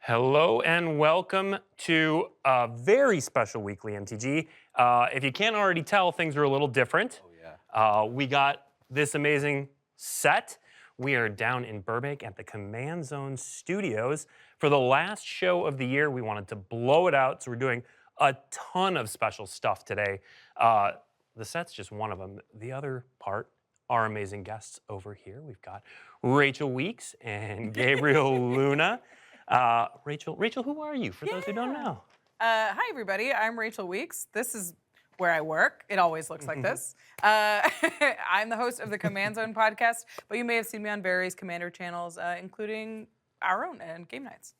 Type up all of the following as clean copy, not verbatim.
Hello and welcome to a very special Weekly MTG. If you can't already tell, things are a little different. Oh, yeah. We got this amazing set. We are down in Burbank at the Command Zone Studios. For the last show of the year, we wanted to blow it out, so we're doing a ton of special stuff today. The set's just one of them. The other part, our amazing guests over here. We've got Rachel Weeks and Gabriel Luna. Rachel, who are you, for those who don't know? Hi, everybody. I'm Rachel Weeks. This is where I work. It always looks like this. I'm the host of the Command Zone podcast, but you may have seen me on various Commander channels, including our own and Game Nights.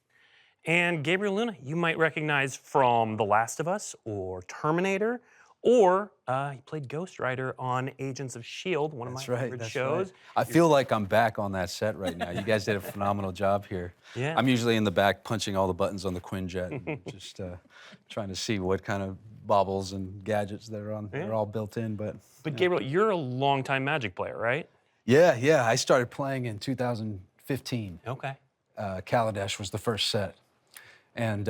And Gabriel Luna, you might recognize from The Last of Us or Terminator, or he played Ghost Rider on Agents of S.H.I.E.L.D., one of my favorite shows. Right. I feel like I'm back on that set right now. You guys did a phenomenal job here. Yeah. I'm usually in the back punching all the buttons on the Quinjet, and just trying to see what kind of baubles and gadgets they're on. Yeah. They're all built in, but Gabriel, you're a longtime Magic player, right? yeah. I started playing in 2015. Okay. Kaladesh was the first set. And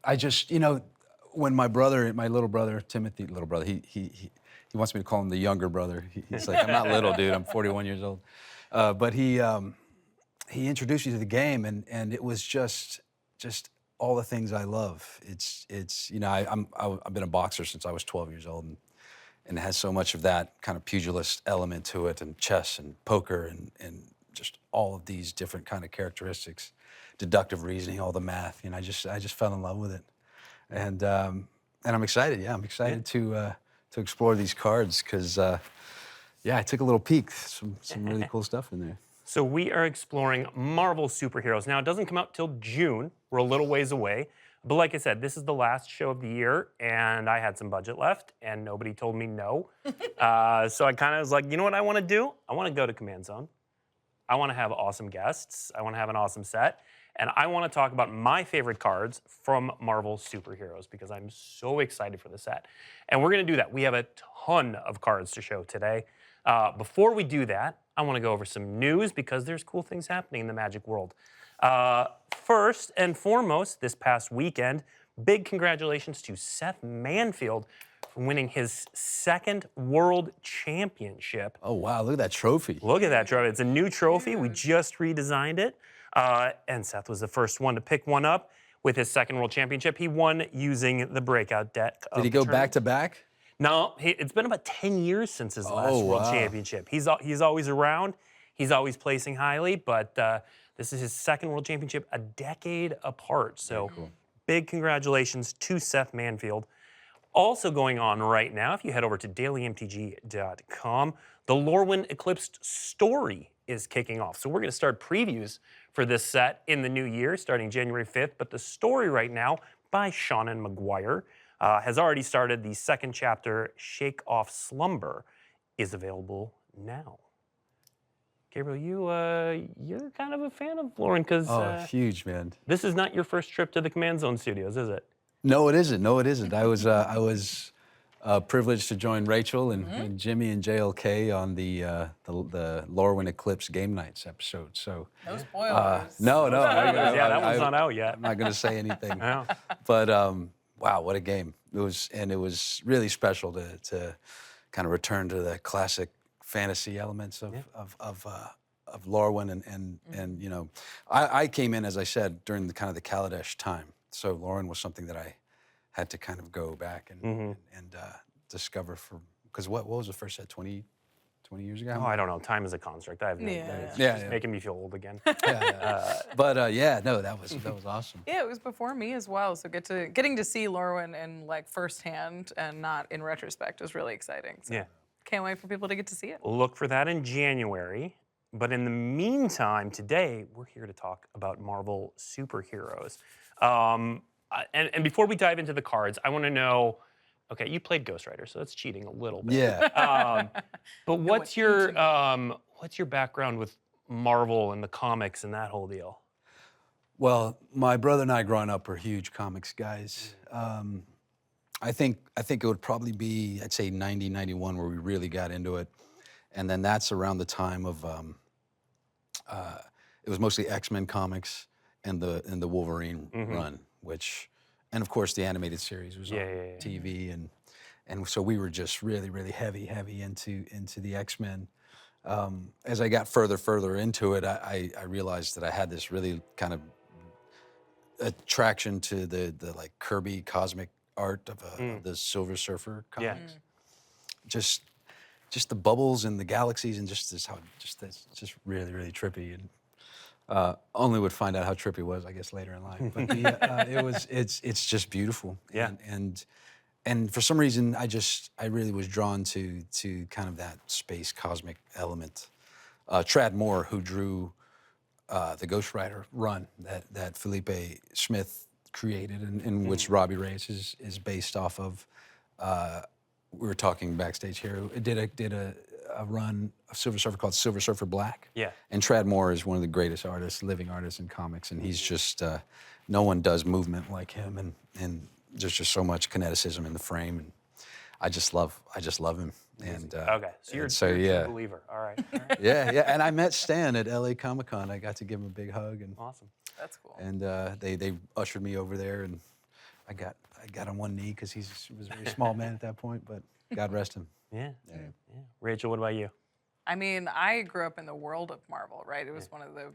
I just, when my little brother, Timothy, he wants me to call him the younger brother. He's like, I'm not little, dude, I'm 41 years old. But he introduced me to the game, and it was just all the things I love. It's I've been a boxer since I was 12 years old, and it has so much of that kind of pugilist element to it, and chess and poker and just all of these different kind of characteristics, deductive reasoning, all the math. I just fell in love with it, and I'm excited. Yeah, I'm excited to explore these cards because I took a little peek. Some really cool stuff in there. So we are exploring Marvel superheroes. Now, it doesn't come out till June. We're a little ways away. But like I said, this is the last show of the year, and I had some budget left, and nobody told me no. So I kind of was like, you know what I want to do? I want to go to Command Zone. I want to have awesome guests. I want to have an awesome set. And I want to talk about my favorite cards from Marvel superheroes because I'm so excited for the set. And we're going to do that. We have a ton of cards to show today. Before we do that, I want to go over some news because there's cool things happening in the Magic world. First and foremost, this past weekend, big congratulations to Seth Manfield for winning his second World Championship. Oh, wow, look at that trophy. Look at that trophy. It's a new trophy. We just redesigned it. And Seth was the first one to pick one up with his second World Championship. He won using the breakout deck. Did he go back-to-back? No, it's been about 10 years since his last World Championship. He's always around. He's always placing highly, but this is his second World Championship a decade apart. So big congratulations to Seth Manfield. Also going on right now, if you head over to dailymtg.com, the Lorwyn Eclipsed story is kicking off. So we're going to start previews for this set in the new year, starting January 5th. But the story right now by Shannon McGuire has already started. The second chapter, Shake Off Slumber, is available now. Gabriel, you're kind of a fan of Lorwyn because huge, man. This is not your first trip to the Command Zone studios, is it? No, it isn't. I was privileged to join Rachel and Jimmy and JLK on the Lorwyn Eclipse Game Nights episode. So No spoilers. no. That one's not out yet. I'm not going to say anything. Yeah. But wow, what a game! It was really special to kind of return to the classic fantasy elements of Lorwyn and I came in, as I said, during the kind of the Kaladesh time. So Lorwyn was something that I had to kind of go back and discover because what was the first set, 20 years ago? Oh, I don't know. Time is a construct. I have no idea. It's just making me feel old again. But that was awesome. Yeah, it was before me as well. So getting to see Lorwyn in firsthand and not in retrospect was really exciting. So can't wait for people to get to see it. Look for that in January. But in the meantime, today, we're here to talk about Marvel superheroes. And before we dive into the cards, I want to know, okay, you played Ghost Rider, so that's cheating a little bit. Yeah. But what's your background with Marvel and the comics and that whole deal? Well, my brother and I growing up were huge comics guys. I think it would probably be, I'd say 90, 91 where we really got into it. And then that's around the time of, it was mostly X-Men comics. the Wolverine run, and of course the animated series was on TV, and so we were just really heavy into the X-Men. As I got further into it, I realized that I had this really kind of attraction to the like Kirby cosmic art of the Silver Surfer comics. Just the bubbles and the galaxies and just really trippy, and only would find out how trippy it was, I guess, later in life. But it's just beautiful. Yeah. And for some reason, I really was drawn to kind of that space cosmic element. Tradd Moore, who drew the Ghost Rider run that Felipe Smith created, and which Robbie Reyes is based off of. We were talking backstage here. It did a run of Silver Surfer called Silver Surfer Black. Yeah. And Tradd Moore is one of the greatest living artists in comics, and he's just no one does movement like him, and there's just so much kineticism in the frame, and I just love him. And okay, so you're a true believer. All right. yeah. And I met Stan at LA Comic-Con. I got to give him a big hug, and Awesome. That's cool. And they ushered me over there, and I got on one knee because he was a very small man at that point, but God rest him. Yeah. Rachel, what about you? I mean, I grew up in the world of Marvel, right? It was one of the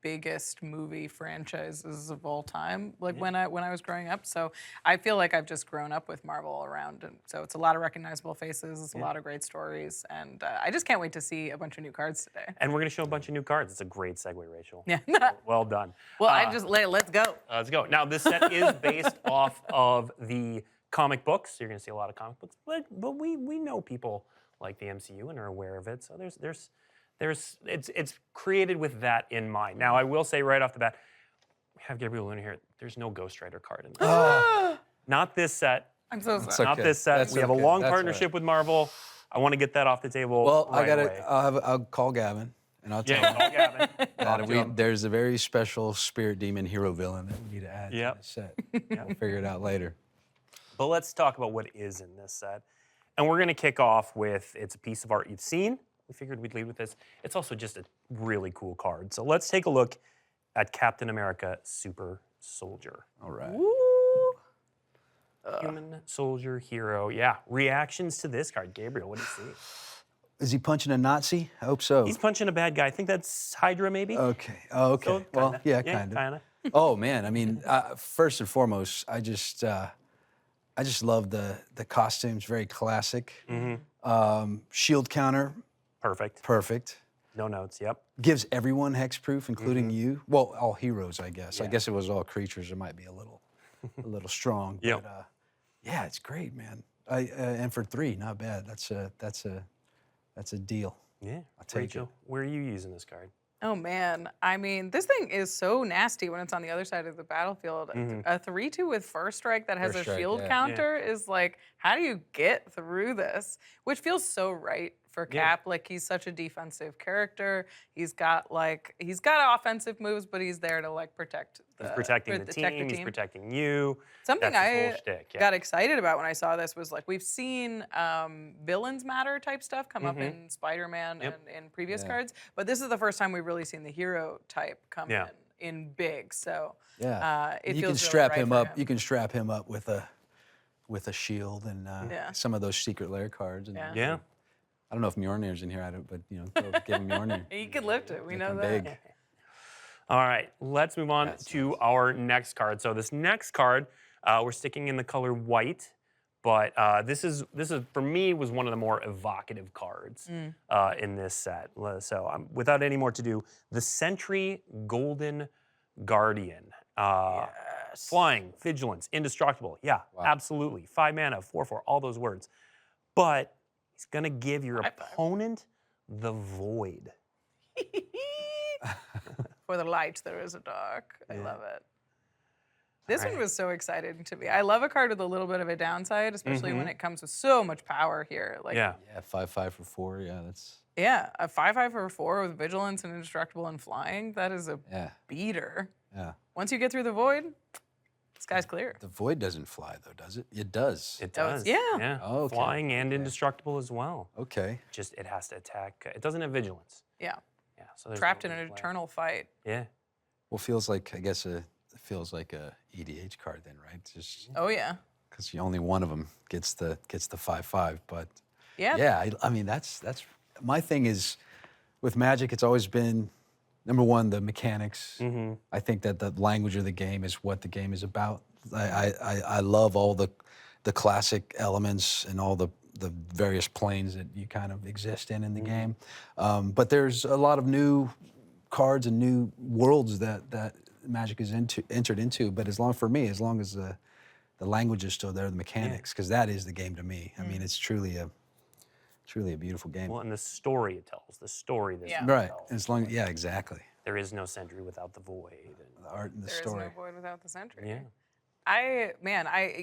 biggest movie franchises of all time, like when I was growing up. So I feel like I've just grown up with Marvel around, and so it's a lot of recognizable faces, it's a lot of great stories, and I just can't wait to see a bunch of new cards today. And we're going to show a bunch of new cards. It's a great segue, Rachel. Yeah. Well done. Well, let's go. Let's go. Now, this set is based off of the comic books. You're going to see a lot of comic books, but we know people like the MCU and are aware of it. So it's created with that in mind. Now, I will say right off the bat, we have Gabriel in here. There's no Ghost Rider card in this. Not this set. I'm so sorry. It's okay. Not this set. That's we have a okay. long That's partnership with Marvel. I want to get that off the table. Well, right away. I'll call Gavin, and I'll tell him call Gavin. that there's a very special spirit demon hero villain that we need to add to the set. We'll figure it out later. But let's talk about what is in this set. And we're going to kick off with, it's a piece of art you've seen. We figured we'd lead with this. It's also just a really cool card. So let's take a look at Captain America Super Soldier. All right. Human Soldier Hero. Yeah. Reactions to this card. Gabriel, what do you see? Is he punching a Nazi? I hope so. He's punching a bad guy. I think that's Hydra, maybe? Okay. Oh, okay. So, well, kinda. yeah, kind of. Kinda. Oh man, I mean, first and foremost, I just love the costumes. Very classic. Shield counter. Perfect. No notes. Yep. Gives everyone hexproof, including you. Well, all heroes, I guess. Yeah. I guess it was all creatures. It might be a little strong. Yep. But yeah, it's great, man. And for 3, not bad. That's a deal. Yeah. I'll take Rachel, where are you using this card? Oh man, I mean, this thing is so nasty when it's on the other side of the battlefield. A 3/2 with First Strike that has First a Strike, shield yeah. counter is like, how do you get through this? Which feels so right for Cap. Like, he's such a defensive character. He's got offensive moves, but he's there to like protect He's protecting the team. He's protecting you. Something That's his whole I shtick, got excited about when I saw this was like, we've seen villains matter type stuff come up in Spider-Man and in previous cards, but this is the first time we've really seen the hero type come in big. So it you feels can strap really right him for up. You can strap him up with a shield and some of those secret lair cards. And Yeah. I don't know if Mjolnir's in here, but give him Mjolnir. You can lift it. We know that. Big. All right, let's move on to our next card. So this next card, we're sticking in the color white, but this is for me was one of the more evocative cards in this set. So without any more to do, the Sentry Golden Guardian. Flying, vigilance, indestructible. Yeah, absolutely. 5 mana, 4/4, all those words. But he's gonna give your opponent the void. For the light, there is a dark. I love it. This one was so exciting to me. I love a card with a little bit of a downside, especially when it comes with so much power here. Like, Yeah, 5/5 for 4. Yeah, that's. Yeah, a 5/5 for 4 with vigilance and indestructible and flying. That is a beater. Yeah. Once you get through the void, the sky's clear. The void doesn't fly though, does it? It does. It does. Yeah. Oh, okay. Flying and indestructible as well. Okay. Just it has to attack. It doesn't have vigilance. Yeah. Yeah. So there's Trapped no in an way to play. eternal fight. Yeah. Well, I guess it feels like a EDH card then, right? Just Oh yeah. because only one of them gets the 5/5. But Yeah. yeah, I mean that's my thing is with Magic. It's always been number one the mechanics. I think that the language of the game is what the game is about. I love all the classic elements and all the various planes that you kind of exist in the game. But there's a lot of new cards and new worlds that Magic is entered into. But as long as the language is still there, the mechanics, because that is the game to me. I mean, it's truly a beautiful game. Well, and the story it tells, the story this Yeah. Right. tells. Yeah, exactly. There is no Sentry without the void. The art and the There story. is no void without the Sentry. Yeah.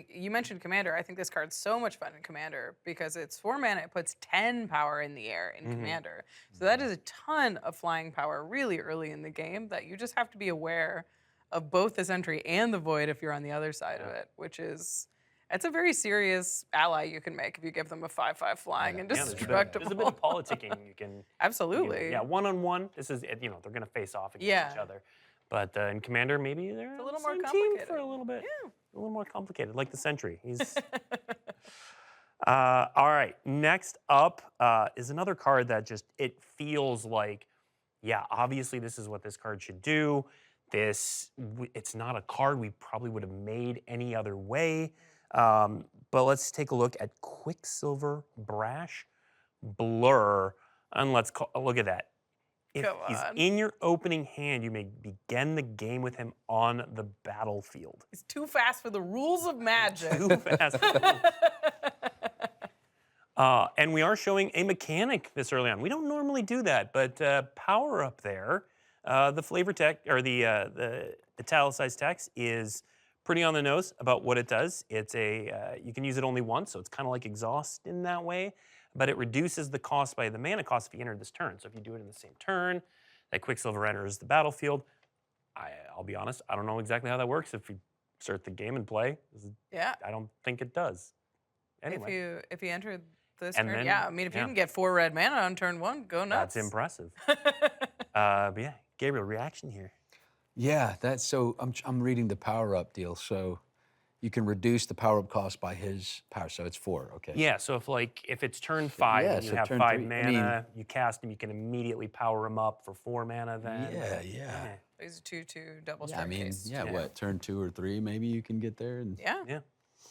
You mentioned Commander. I think this card's so much fun in Commander because it's 4 mana. It puts 10 power in the air in Commander. So that is a ton of flying power really early in the game that you just have to be aware of both the Sentry and the Void if you're on the other side of it, which is, it's a very serious ally you can make if you give them a 5/5 flying and Yeah, there's destructible. a bit of politicking you can. Absolutely. Yeah, one-on-one. This is, they're going to face off against Yeah. each other. But in Commander, maybe they're a little on the more same team complicated. for a little bit. Yeah. A little more complicated, like the Sentry. He's. All right, next up is another card that it feels like, yeah, obviously this is what this card should do. It's not a card we probably would have made any other way. But let's take a look at Quicksilver, Brash, Blur, and look at that. If Come he's on. in your opening hand, you may begin the game with him on the battlefield. It's too fast for the rules of Magic. Too fast. And we are showing a mechanic this early on. We don't normally do that, but power up there, the flavor text or the italicized text is pretty on the nose about what it does. It's you can use it only once, so it's kind of like exhaust in that way. But it reduces the cost by the mana cost if you enter this turn. So if you do it in the same turn, that Quicksilver enters the battlefield. I'll be honest, I don't know exactly how that works. If you start the game and play, Yeah. I don't think it does. Anyway, If you enter this And turn, then- yeah. I mean, if you yeah. can get 4 red mana on turn 1, go nuts. that's impressive. But yeah, Gabriel, reaction here. Yeah, so I'm reading the power up deal. So you can reduce the power up cost by his power. So it's 4. Okay. Yeah, so if it's turn 5 Yeah, and you so have turn 5 3, mana, you cast him, you can immediately power him up for 4 mana then. Yeah. He's a 2/2 double Yeah, strike I mean, case. yeah, what, turn 2 or 3, maybe you can get there. And Yeah. Yeah.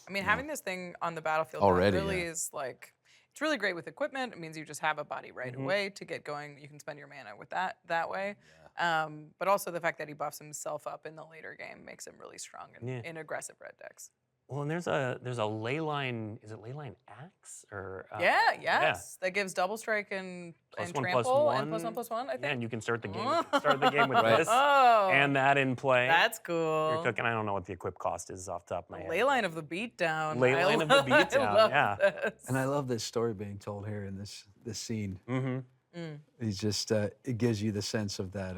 I mean, having this thing on the battlefield Already, really yeah. is like, it's really great with equipment. It means you just have a body right away to get going. You can spend your mana with that way. But also the fact that he buffs himself up in the later game makes him really strong in aggressive red decks. Well, and there's a leyline, is it leyline axe or Yes. That gives double strike and +1/+1 trample and +1/+1, I think. Yeah, and you can start the game with Right. this Oh, and that in play. that's You're cool. cooking. I don't know what the equip cost is off the top of my head. Leyline of the beatdown. Leyline of the Beatdown, I love yeah. this. And I love this story being told here in this scene. Mm-hmm. He's just it gives you the sense of that.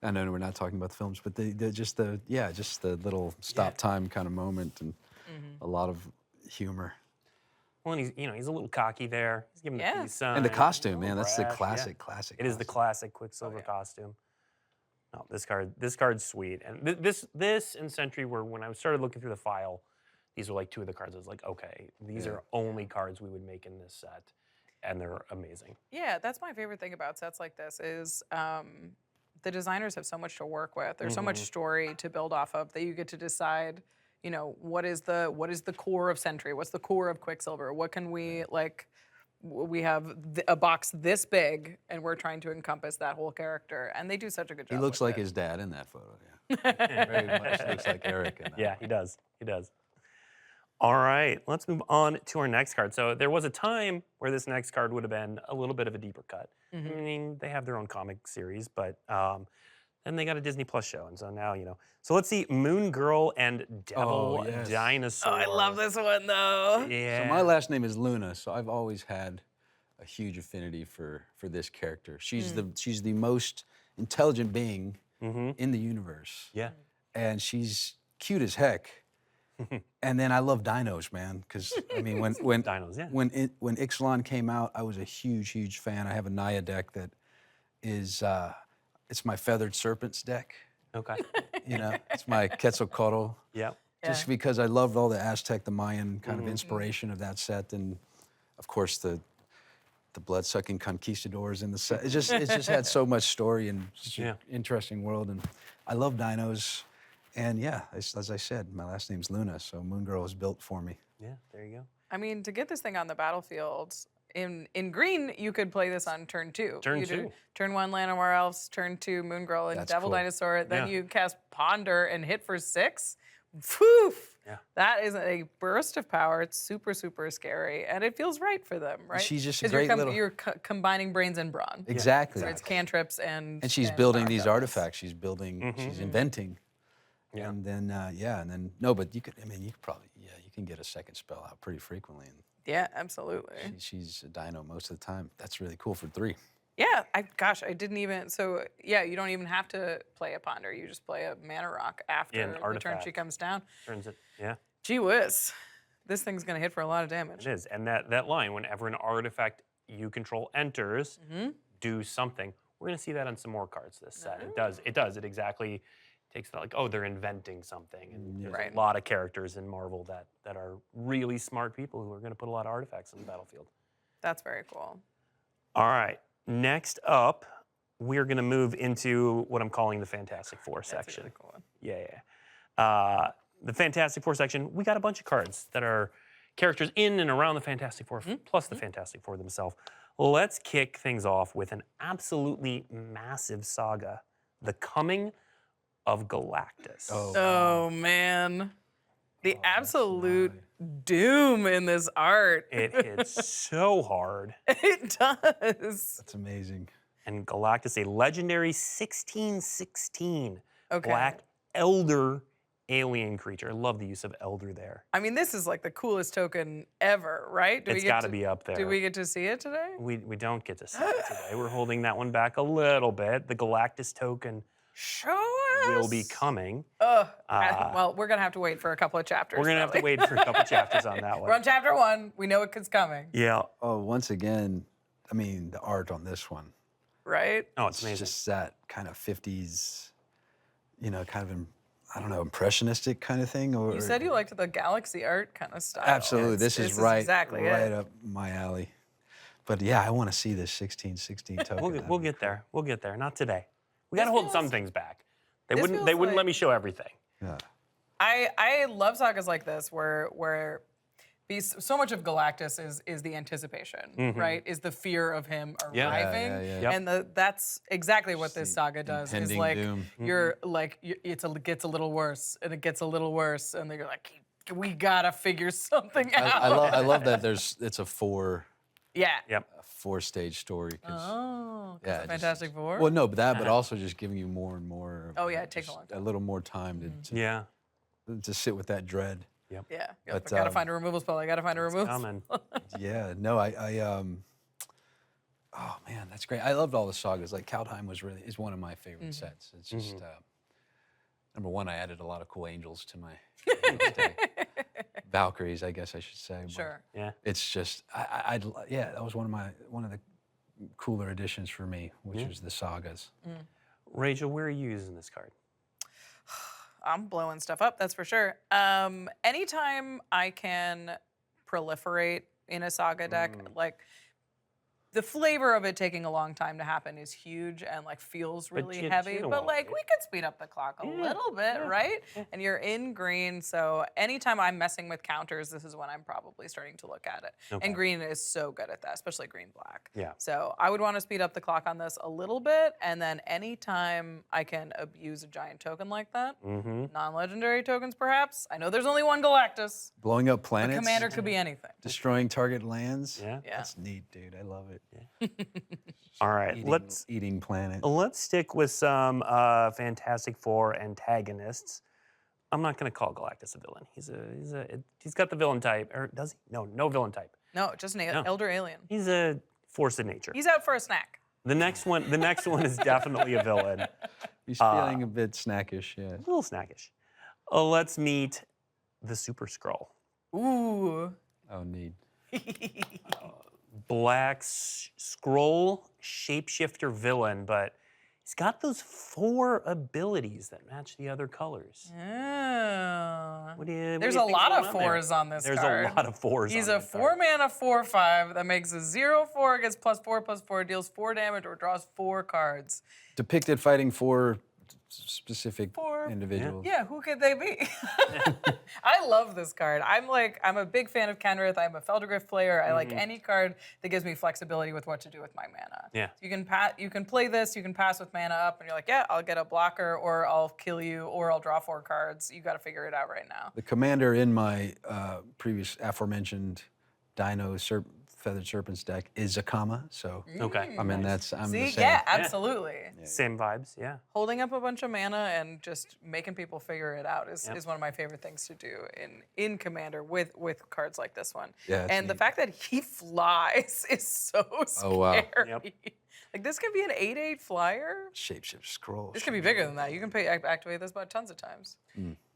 I know we're not talking about the films, but just the little stop time kind of moment and a lot of humor. Well, and he's a little cocky there. He's giving the Yeah. peace sign. And the costume, a little man, that's the brash, classic. It is the costume. classic Quicksilver costume. No, this card's sweet. And this and Sentry were, when I started looking through the file, these were like 2 of the cards. I was like, okay, these are only cards we would make in this set. And they're amazing. Yeah, that's my favorite thing about sets like this is the designers have so much to work with. There's so much story to build off of that you get to decide, what is the core of Sentry? What's the core of Quicksilver? What can we we have a box this big and we're trying to encompass that whole character. And they do such a good job. He looks with like it. his dad in that photo. Yeah, very much looks like Eric. In that Yeah, one. he does. He does. All right, let's move on to our next card. So there was a time where this next card would have been a little bit of a deeper cut. I mean, they have their own comic series, but then they got a Disney Plus show, and so now, So let's see, Moon Girl and Devil yes. Dinosaur. Oh, I love this one though. Yeah. So my last name is Luna, so I've always had a huge affinity for this character. She's the most intelligent being in the universe. Yeah. And she's cute as heck. And then I love dinos, man, because I mean when Dinos, yeah. when Ixalan came out, I was a huge fan. I have a Naya deck that is it's my Feathered Serpents deck. Okay. You know, it's my Quetzalcoatl. Yeah. Just because I loved all the Aztec, the Mayan kind of inspiration of that set, and of course the blood-sucking conquistadors in the set. It just had so much story and just an interesting world, and I love dinos. And yeah, as I said, my last name's Luna, so Moon Girl was built for me. Yeah, there you go. I mean, to get this thing on the battlefield, in green, you could play this on turn 2. Turn you 2. Do turn 1, Llanowar Elves, turn 2, Moon Girl and That's Devil cool. Dinosaur. Then Yeah. you cast Ponder and hit for 6. Phew! Yeah. That is a burst of power. It's super, super scary, and it feels right for them, right? She's just a 'Cause great little- you're combining brains and brawn. Exactly. So it's cantrips and And she's building power these spells. artifacts. She's building, she's inventing. Yeah. And then, no, but you could probably, you can get a second spell out pretty frequently. And Yeah, absolutely. she's a dino most of the time. That's really cool for 3. Yeah, I didn't even, so yeah, you don't even have to play a Ponder. You just play a Mana Rock after an the turn she artifact. comes down. Turns it. Yeah. Gee whiz, this thing's gonna hit for a lot of It damage. is. And that line, whenever an artifact you control enters, do something. We're going to see that on some more cards this set. It does. It exactly takes that, like, oh, they're inventing something. And there's Right. a lot of characters in Marvel that are really smart people who are going to put a lot of artifacts on the battlefield. That's very cool. All right. Next up, we're going to move into what I'm calling the Fantastic Four That's a section. really cool one. Yeah. The Fantastic Four section, we got a bunch of cards that are characters in and around the Fantastic Four, plus the Fantastic Four themselves. Let's kick things off with an absolutely massive saga, The Coming of Galactus. Oh man, the absolute doom in this art. It hits so hard. It does. That's amazing. And Galactus, a legendary 1616 Okay. black elder alien creature. I love the use of elder there. I mean, this is like the coolest token ever, right? It's got to be up there. Do we get to see it today? We don't get to see it today. We're holding that one back a little bit. The Galactus token Show us. will be coming. Well, we're gonna have to wait for a couple of chapters. We're going to have to probably. wait for a couple chapters on that We're on one. chapter 1. We know it's coming, Yeah. Oh, once again, I mean, the art on this one. right? Oh, it's It's amazing. just that kind of 50s, kind of, I don't know, impressionistic kind of thing. Or You said you liked the galaxy art kind of style. Absolutely. It's- This is right, exactly right it. up my alley. But yeah, I want to see this 1616 token. We'll get there. We'll get there. Not today. We got to hold feels- some things back. They this wouldn't feels let me like- show everything. Yeah. I love sagas like this where so much of Galactus is the anticipation, right? Is the fear of him Yeah. arriving, yeah. Yep. and that's exactly what this the saga does. Is impending like doom. you're like it gets a little worse, and it gets a little worse, and then you're like, we gotta figure something out. I love that it's a Yeah. Yep. 4-stage story. 'Cause, Oh, yeah, the just- Fantastic Four. Well, no, but also just giving you more and more. Oh, yeah, it takes a just long time. A little more time Yeah. to sit with that dread. Yeah. But, I gotta find a removal spell. I gotta find a removal. Coming. Yeah, no, oh man, that's great. I loved all the sagas. Like Kaldheim is one of my favorite sets. It's just number one. I added a lot of cool angels to my Valkyries, I guess I should say. but Sure. Yeah. It's just that was one of the cooler additions for me, which was the sagas. Rachel, where are you using this card? I'm blowing stuff up, that's for sure. Anytime I can proliferate in a saga deck, like the flavor of it taking a long time to happen is huge and like feels really you heavy. don't But wanna like wait. we could speed up the clock a little bit, right? And you're in green, so anytime I'm messing with counters, this is when I'm probably starting to look at it. Okay. And green is so good at that, especially green black. Yeah. So I would want to speed up the clock on this a little bit, and then anytime I can abuse a giant token like that, non-legendary tokens perhaps. I know there's only one Galactus. Blowing up The planets, commander could be anything. destroying target lands. Yeah. Yeah. That's neat, dude. I love it. All right. Eating planet. Let's stick with some Fantastic Four antagonists. I'm not going to call Galactus a villain. He's got the villain type, or does he? No villain type. No, just an elder alien. He's a force of nature. He's out for a snack. The next one is definitely a villain. A He's feeling a bit snackish, yeah. little snackish. Let's meet the Super-Skrull. Ooh. Oh, neat. Black Skrull shapeshifter villain, but He's got those 4 abilities that match the other colors. Oh. What do you There's a think's lot going of on there? 4s on this There's card. a lot of 4s He's on a that card. 4-mana 4/5 that makes a 0/4, gets +4/+4, deals 4 damage, or draws 4 cards. Depicted fighting 4 specific 4. individuals. Yeah, who could they be? I love this card. I'm a big fan of Kenrith. I'm a Feldergriff player. I like any card that gives me flexibility with what to do with my mana. Yeah. You can play this, you can pass with mana up, and you're like, yeah, I'll get a blocker, or I'll kill you, or I'll draw 4 cards. You got to figure it out right now. The commander in my previous aforementioned Feathered Serpents deck is Akama, so Okay. I'm in that. I'm the See, same. yeah, absolutely. Same vibes, yeah. Holding up a bunch of mana and just making people figure it out is one of my favorite things to do in Commander with cards like this one. Yeah, it's and the neat. fact that he flies is so scary. Oh, wow. Yep. Like this could be an 8/8 flyer. Shapeshift scroll. This could be bigger than that. You can activate this about tons of times.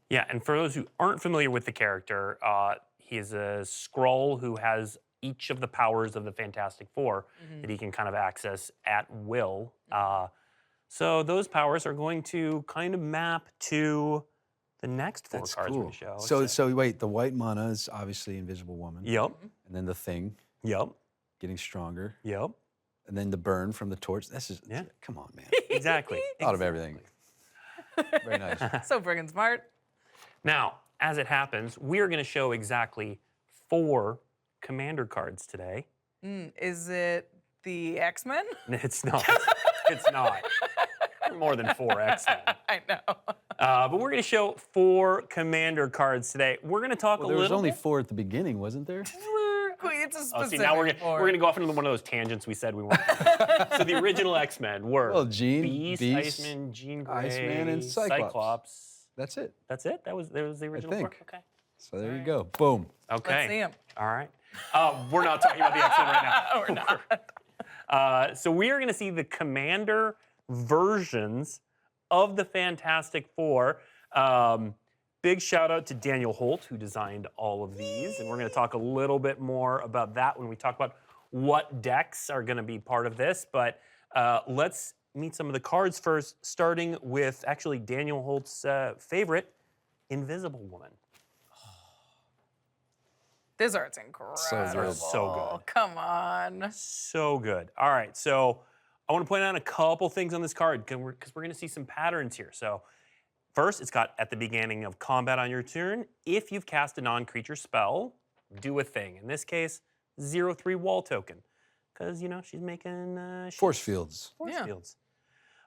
Yeah, and for those who aren't familiar with the character, he is a Skrull who has each of the powers of the Fantastic Four that he can kind of access at will. So those powers are going to kind of map to the next 4 That's cards we're cool. going to show. So wait, the white mana is obviously Invisible Woman. Yep, And then the Thing yep, getting stronger. yep. And then the burn from the torch. This is come on, man. Exactly. Thought of everything. Very nice. So friggin' smart. Now, as it happens, we're going to show exactly 4 Commander cards today. Is it the X-Men? It's not. It's not. More than 4 X-Men. I know. But we're going to show 4 Commander cards today. We're going to talk Well, a there was little only bit. 4 at the beginning, wasn't there? It's a Oh, specific see, now we're four. going to go off into one of those tangents we said we weren't. So the original X-Men were Well, Jean, Beast, Beast, Iceman, Jean Grey, Iceman, and Cyclops. That's it. That's it? That was the original 4? think. Okay. So there you go. Boom. Okay. Let's see him. All right. We're not talking about the X-Men right now. We're not. So we are going to see the Commander versions of the Fantastic Four. Big shout out to Daniel Holt, who designed all of these. And we're going to talk a little bit more about that when we talk about what decks are going to be part of this. But let's meet some of the cards first, starting with actually Daniel Holt's favorite, Invisible Woman. This art's incredible. good. So good. Come on. So good. All right, so I want to point out a couple things on this card because we're going to see some patterns here. So first, it's got at the beginning of combat on your turn, if you've cast a non-creature spell, do a thing. In this case, 0/3 wall token because, you know, she's making Force fields. force Yeah. fields.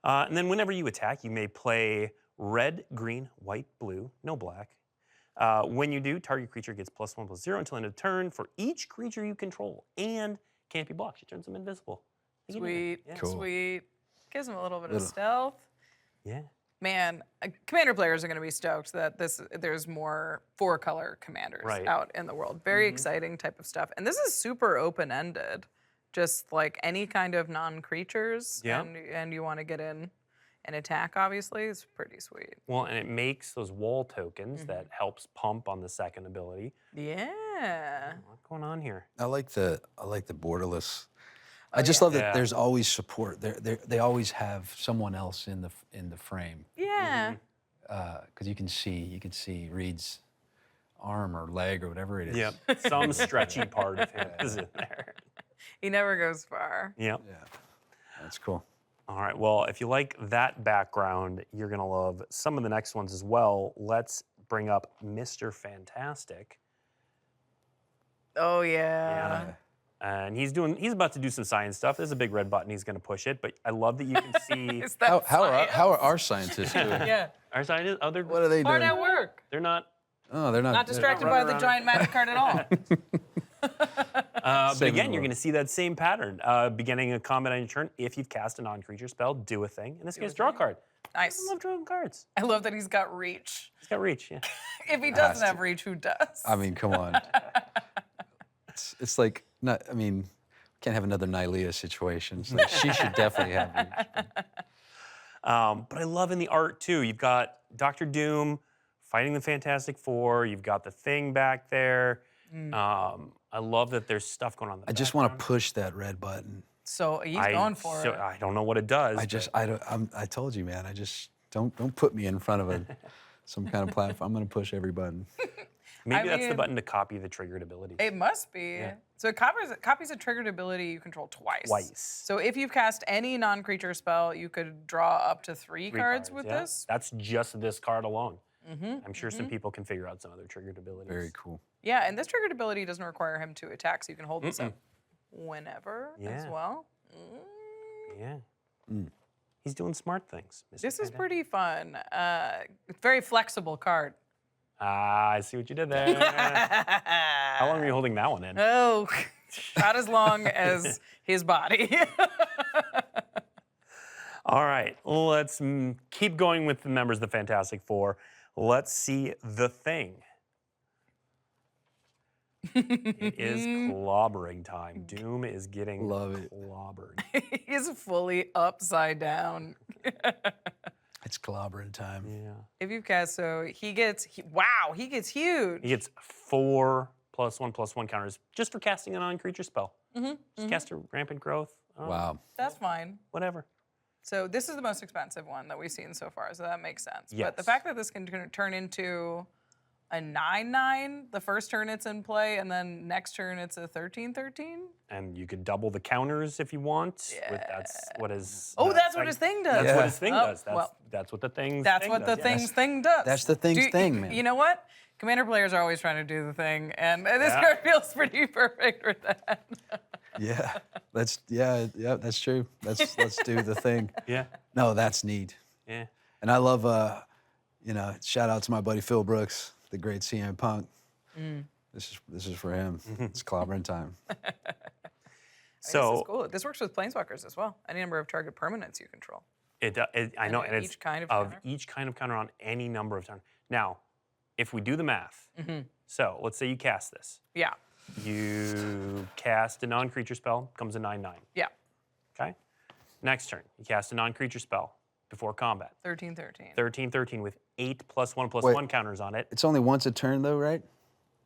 And then whenever you attack, you may play red, green, white, blue, no black. When you do, target creature gets +1/+0 until end of turn for each creature you control and can't be blocked. She turns them invisible. Sweet. Yeah. Cool. Sweet. Gives him a little bit of Little- stealth. Yeah. Man, Commander players are going to be stoked that there's more 4-color commanders Right. out in the world. Very exciting type of stuff. And this is super open-ended. Just like any kind of non-creatures, Yeah. and you want to get in and attack, obviously, it's pretty sweet. Well, and it makes those wall tokens that helps pump on the second ability. Yeah. What's going on here? I like the borderless. I just love that Yeah. there's always support. They always have someone else in the frame Yeah. because you can see Reed's arm or leg or whatever it is. Yep. Some stretchy part of him is in there. He never goes far. Yep. Yeah, that's cool. All right. Well, if you like that background, you're going to love some of the next ones as well. Let's bring up Mr. Fantastic. Oh, yeah. And he's about to do some science stuff. There's a big red button. He's going to push it. But I love that you can see Is that How science? are our scientists doing? Yeah. our scientists. Oh, What are they Hard doing? at work. they're not. Oh, they're not. Not distracted by running the around. giant magic card at all. But Saving again, the you're world. going to see that same pattern. Beginning a combat on your turn, if you've cast a non-creature spell, do a thing. In this case, draw a card. Nice. I love drawing cards. I love that he's got reach. He's got reach. Yeah. If he doesn't have reach, who does? I mean, come on. It's like not. I mean, can't have another Nylea situation. It's like, she should definitely have reach. But I love in the art too. You've got Doctor Doom fighting the Fantastic Four. You've got the Thing back there. I love that there's stuff going on. In the I just want to background. push that red button. So he's going for it. I don't know what it does. I told you, man. I just don't put me in front of some kind of platform. I'm gonna push every button. Maybe that's the mean, button to copy the triggered abilities. It must be. Yeah. So it copies a triggered ability you control twice. Twice. So if you've cast any non-creature spell, you could draw up to three cards with yeah. this. That's just this card alone. I'm sure some people can figure out some other triggered abilities. Very cool. Yeah, and this triggered ability doesn't require him to attack, so you can hold this up whenever as Yeah. well. Yeah. He's doing smart things. Mr. This is Panda. pretty fun. It's a very flexible card. Ah, I see what you did there. How long were you holding that one in? Oh, not as long as his body. All right, let's keep going with the members of the Fantastic Four. Let's see The Thing. It is clobbering time. Doom is getting Love it. clobbered. He's fully upside down. It's clobbering time. Yeah. If you cast, so he gets huge. He gets 4 +1/+1 counters just for casting a non-creature spell. Just cast a Rampant Growth. Oh, Wow. That's fine. Whatever. So this is the most expensive one that we've seen so far, so that makes sense. But the Yes. fact that this can turn into a 9/9 the first turn it's in play, and then next turn it's a 13/13. And you could double the counters if you want. That's what his. Oh, that's what his thing does. That's what his thing Oh, does. That's what the thing. That's what the thing's thing does. That's the thing's thing, man. You know what? Commander players are always trying to do the thing, and this card feels pretty perfect for that. Yeah. That's true. Let's do the thing. Yeah. No, that's neat. Yeah. And I love shout out to my buddy Phil Brooks, the great CM Punk. This is for him. It's clobbering time. So this is cool. This works with planeswalkers as well. Any number of target permanents you control. I know, and it's each kind of of counter? each kind of counter on any number of turns. Now, if we do the math, so let's say you cast this. Yeah. You cast a non-creature spell, comes a 9/9. Yeah. Okay. Next turn, you cast a non-creature spell before combat. 13/13. 13/13 with 8 +1/+1 counters on it. It's only once a turn though, right?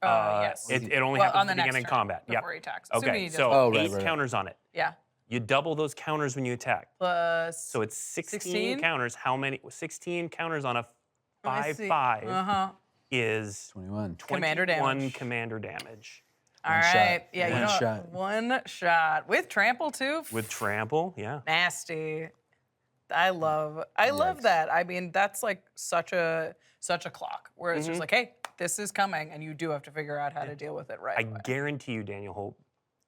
Yes. It only Well, happens on the at the next beginning of turn, combat. Yep. before he attacks. Assuming Okay, he does so Oh, right, 8 right. counters on it. Yeah. You double those counters when you attack. Plus. So it's 16 16? counters. How many? 16 counters on a Let me see. 5/5 is 21. Commander 21 damage. commander damage. All One shot. right. Yeah, you One know, shot. one shot with trample too. With trample, yeah. Nasty. I love that. I mean, that's like such a clock where it's just like, hey, this is coming, and you do have to figure out how to deal with it right I away. guarantee you Daniel Holt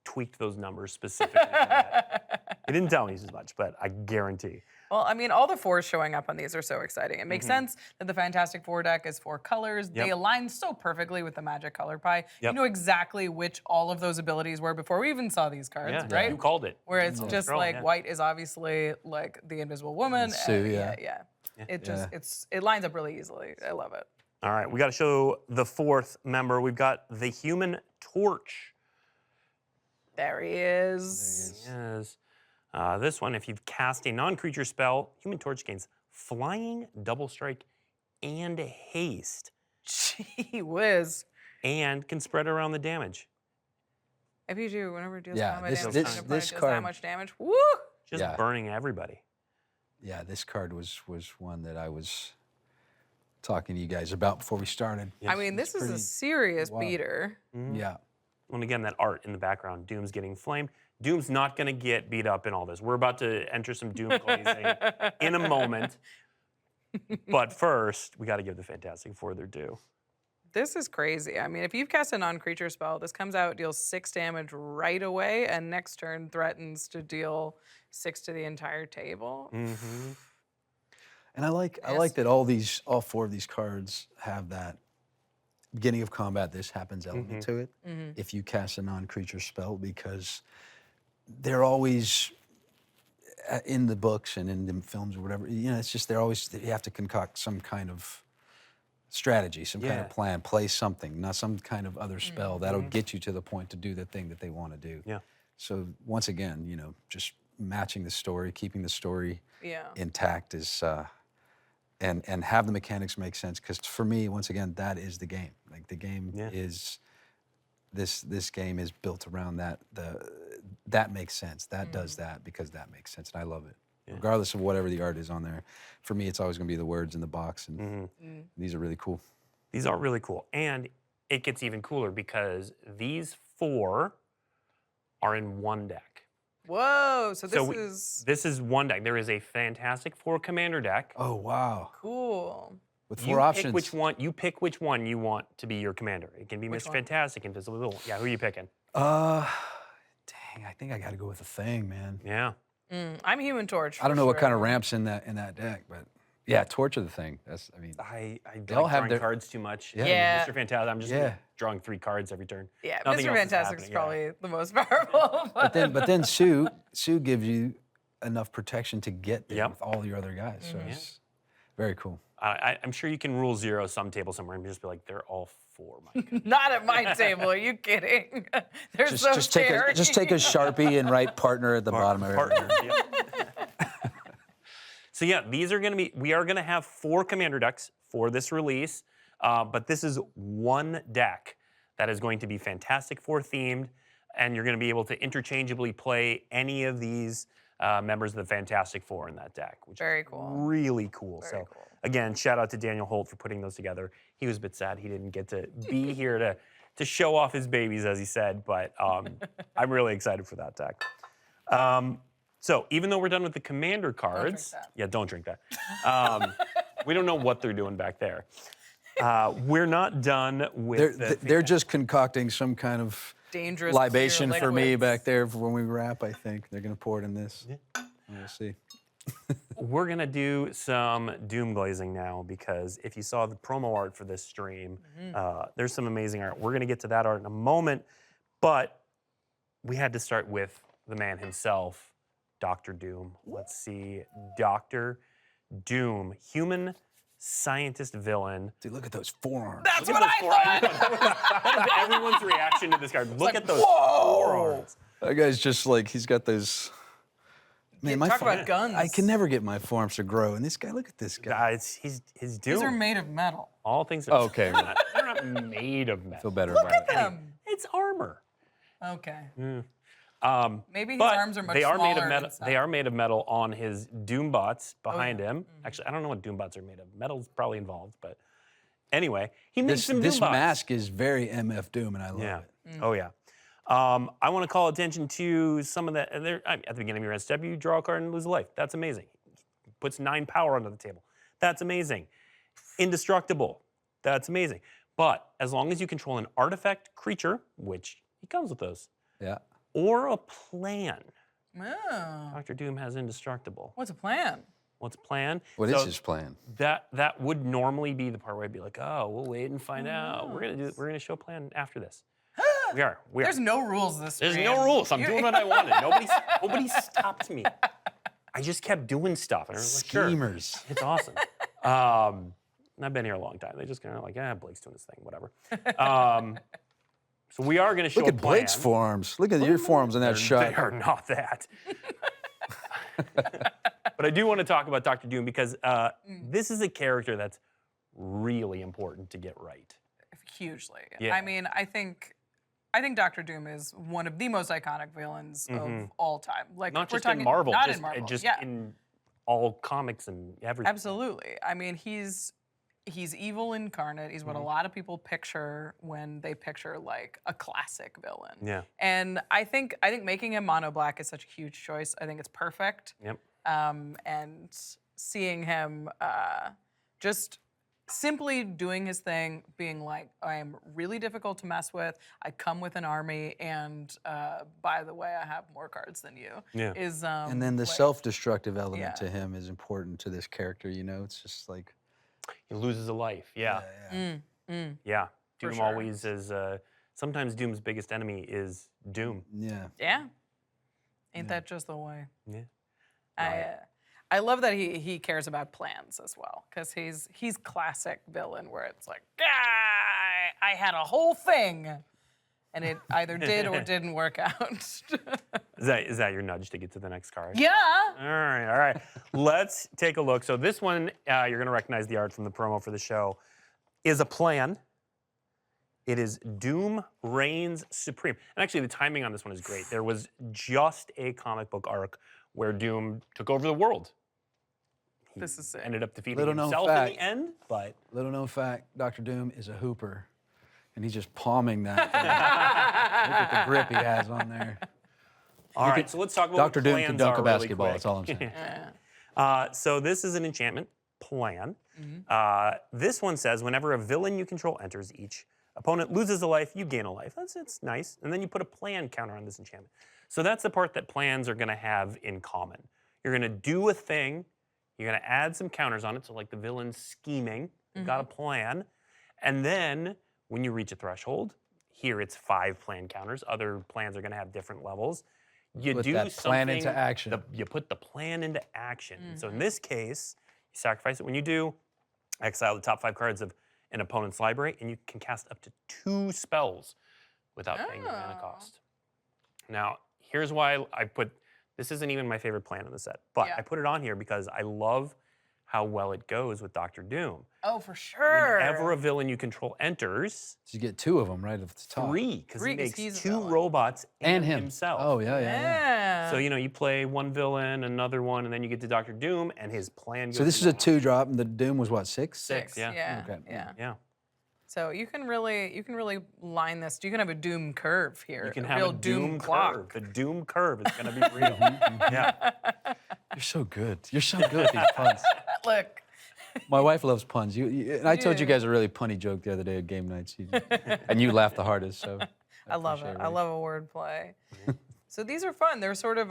tweaked those numbers specifically for that. He didn't tell me as much, but I guarantee. Well, I mean, all the fours showing up on these are so exciting. It makes sense that the Fantastic Four deck is 4 colors. They Yep. align so perfectly with the Magic Color Pie. You Yep. know exactly which all of those abilities were before we even saw these cards, Yeah, right? you called it. Where it's just Scroll, like yeah. white is obviously like the Invisible Woman. Sue, and yeah. It just it lines up really easily. I love it. All right, we got to show the 4th member. We've got the Human Torch. There he is. Yes. This one, if you've cast a non-creature spell, Human Torch gains flying, double strike, and haste, Gee whiz. and can spread around the damage. If you do, whenever it deals Yeah, combat this- damage, this- your opponent this does that card- much damage. Woo! Just Yeah. burning everybody. Yeah, this card was one that I was talking to you guys about before we started. I mean, this is a pretty serious wild. beater. Yeah. And again, that art in the background, Doom's getting flamed. Doom's not going to get beat up in all this. We're about to enter some Doom glazing in a moment. But first, we got to give the Fantastic Four their due. This is crazy. I mean, if you've cast a non-creature spell, this comes out, deals 6 damage right away, and next turn threatens to deal 6 to the entire table. Mm-hmm. And I like that all 4 of these cards have that beginning of combat, this happens element to it. If you cast a non-creature spell, because they're always in the books and in the films or whatever. You know, it's just you have to concoct some kind of strategy, some kind of plan, play something, not some kind of other spell that'll get you to the point to do the thing that they want to do. Yeah. So once again, you know, just matching the story, keeping the story Yeah. intact is, and have the mechanics make sense. Because for me, once again, that is the game. Like the game is, this game is built around that that makes sense. That does that because that makes sense, and I love it. Regardless of whatever the art is on there, for me, it's always going to be the words in the box, and these are really cool. These are really cool, and it gets even cooler because these 4 are in one deck. Whoa, so this So is this is one deck. There is a Fantastic Four Commander deck. Oh wow! cool. With You 4 options. you pick which one you want to be your commander. It can be Which Mr. one? Fantastic, Invisible Villain. Yeah, who are you picking? Dang, I think I got to go with the Thing, man. Yeah. I'm Human Torch. I don't know for what kind of sure. ramps in that deck, but yeah, Torch of the Thing. That's, I mean, I They all like have drawing their- cards too much. Yeah. Yeah. Mr. Fantastic, I'm just Yeah. drawing 3 cards every turn. Yeah, Nothing Mr. else is Fantastic is happening, yeah. probably the most powerful. but then Sue gives you enough protection to get there Yep. with all your other guys. So it's very cool. I'm sure you can rule 0 some table somewhere and just be like, they're all 4, my God. Not at my table. Are you kidding? They're so Just take scary. a Sharpie and write partner at the bottom of Partner. it. Yep. So yeah, we are gonna have 4 commander decks for this release, but this is one deck that is going to be Fantastic Four themed, and you're gonna be able to interchangeably play any of these members of the Fantastic Four in that deck, which Very is cool. really cool. Very So cool. again, shout out to Daniel Holt for putting those together. He was a bit sad he didn't get to be here to show off his babies, as he said, but I'm really excited for that deck. So even though we're done with the commander cards, that. yeah, don't drink that. We don't know what they're doing back there. We're not done with They're just concocting some kind of Dangerous libation for me liquids. back there for when we wrap, I think. They're going to pour it in this. We'll see. We're gonna do some doom glazing now because if you saw the promo art for this stream, there's some amazing art. We're gonna get to that art in a moment, but we had to start with the man himself, Dr. Doom. Let's see, Dr. Doom, human scientist villain. Dude, look at those forearms. That's Look what at I those thought. That was everyone's reaction to this card. Look at those whoa! forearms. That guy's just like, he's got those. Man, my Talk fore- about guns. I can never get my forearms to grow. And this guy, look at this guy. He's These Doom. are made of metal. All things are Okay. they're not made of metal. Feel better Look about at it. them. It's armor. Okay. Maybe his But arms are much they are made of smaller metal. inside. They are made of metal on his Doombots behind him. Actually, I don't know what Doombots are made of. Metal's probably involved, but anyway, he makes some This Doombots. mask is very MF Doom, and I love Yeah. it. Oh yeah. I want to call attention to some of the. At the beginning of your SW, you draw a card and lose a life. That's amazing. Puts 9 power onto the table. That's amazing. Indestructible. That's amazing. But as long as you control an artifact creature, which he comes with those, Yeah. or a plan, Oh. Dr. Doom has indestructible. What's a plan? What's plan? What is So his plan? That would normally be the part where I'd be like, oh, we'll wait and find out. We're gonna show a plan after this. We are. There's no rules this There's stream. no rules. I'm doing what I wanted. Nobody stopped me. I just kept doing stuff. And I was like, sure. Schemers. It's awesome. I've been here a long time. They just kind of like, Blake's doing his thing, whatever. So we are going to show Look a at Blake's plan. forearms. Look at your forearms in that shot. They are not that. But I do want to talk about Dr. Doom because this is a character that's really important to get right. Hugely. Yeah. I mean, I think Dr. Doom is one of the most iconic villains of all time. Like Not we're just talking, in Marvel, not just, in Marvel. just yeah, in all comics and everything. absolutely. I mean, he's evil incarnate. He's what a lot of people picture when they picture like a classic villain. Yeah. And I think making him mono black is such a huge choice. I think it's perfect. Yep. And seeing him just simply doing his thing, being like, I am really difficult to mess with. I come with an army, and by the way, I have more cards than you. Yeah. Is And then the like- self-destructive element Yeah. to him is important to this character, you know? It's just like, He loses a life. Yeah. Yeah. Doom sure. always is. Sometimes Doom's biggest enemy is Doom. yeah. Yeah. Ain't that just the way? Yeah. I love that he cares about plans as well, because he's classic villain where it's like, I had a whole thing, and it either did or didn't work out. Is that your nudge to get to the next card? Yeah. All right. Let's take a look. So this one, you're going to recognize the art from the promo for the show, is a plan. It is Doom Reigns Supreme. And actually, the timing on this one is great. There was just a comic book arc where Doom took over the world. He This is sick. ended up defeating Little known himself in fact. the end, but Little known fact, Dr. Doom is a hooper. And he's just palming that thing. Look at the grip he has on there. all right. So let's talk about Dr. what Doom plans can dunk are a really basketball, quick. that's all I'm saying. So this is an enchantment plan. This one says whenever a villain you control enters, each opponent loses a life, you gain a life. It's nice. And then you put a plan counter on this enchantment. So that's the part that plans are going to have in common. You're going to do a thing. You're going to add some counters on it. So like the villain's scheming, you've got a plan. And then when you reach a threshold, here it's 5 plan counters. Other plans are going to have different levels. You Put do that plan something, into action. you put the plan into action. And so in this case, you sacrifice it. When you do, exile the top 5 cards of an opponent's library, and you can cast up to 2 spells without paying the mana cost. Now, here's why I put, this isn't even my favorite plan in the set, but Yeah. I put it on here because I love how well it goes with Dr. Doom. Oh, for sure. Whenever a villain you control enters, So you get 2 of them right at the top. 3, because he 3, 'cause makes he's a 2 villain. robots And him. himself. Oh, yeah. Yeah. So, you play one villain, another one, and then you get to Dr. Doom, and his plan goes So this is a into 2-drop, and the Doom was what, 6? 6, yeah. Yeah. Okay. Yeah. Yeah. So you can really line this. You can have a Doom curve here. You can a have real a Doom clock. curve. The Doom curve is going to be real. Yeah. You're so good. You're so good at these puns. Look. My wife loves puns. And I told you do. guys a really punny joke the other day at game nights. And you laughed the hardest, so. I love it. appreciate I love a wordplay. So these are fun. They're sort of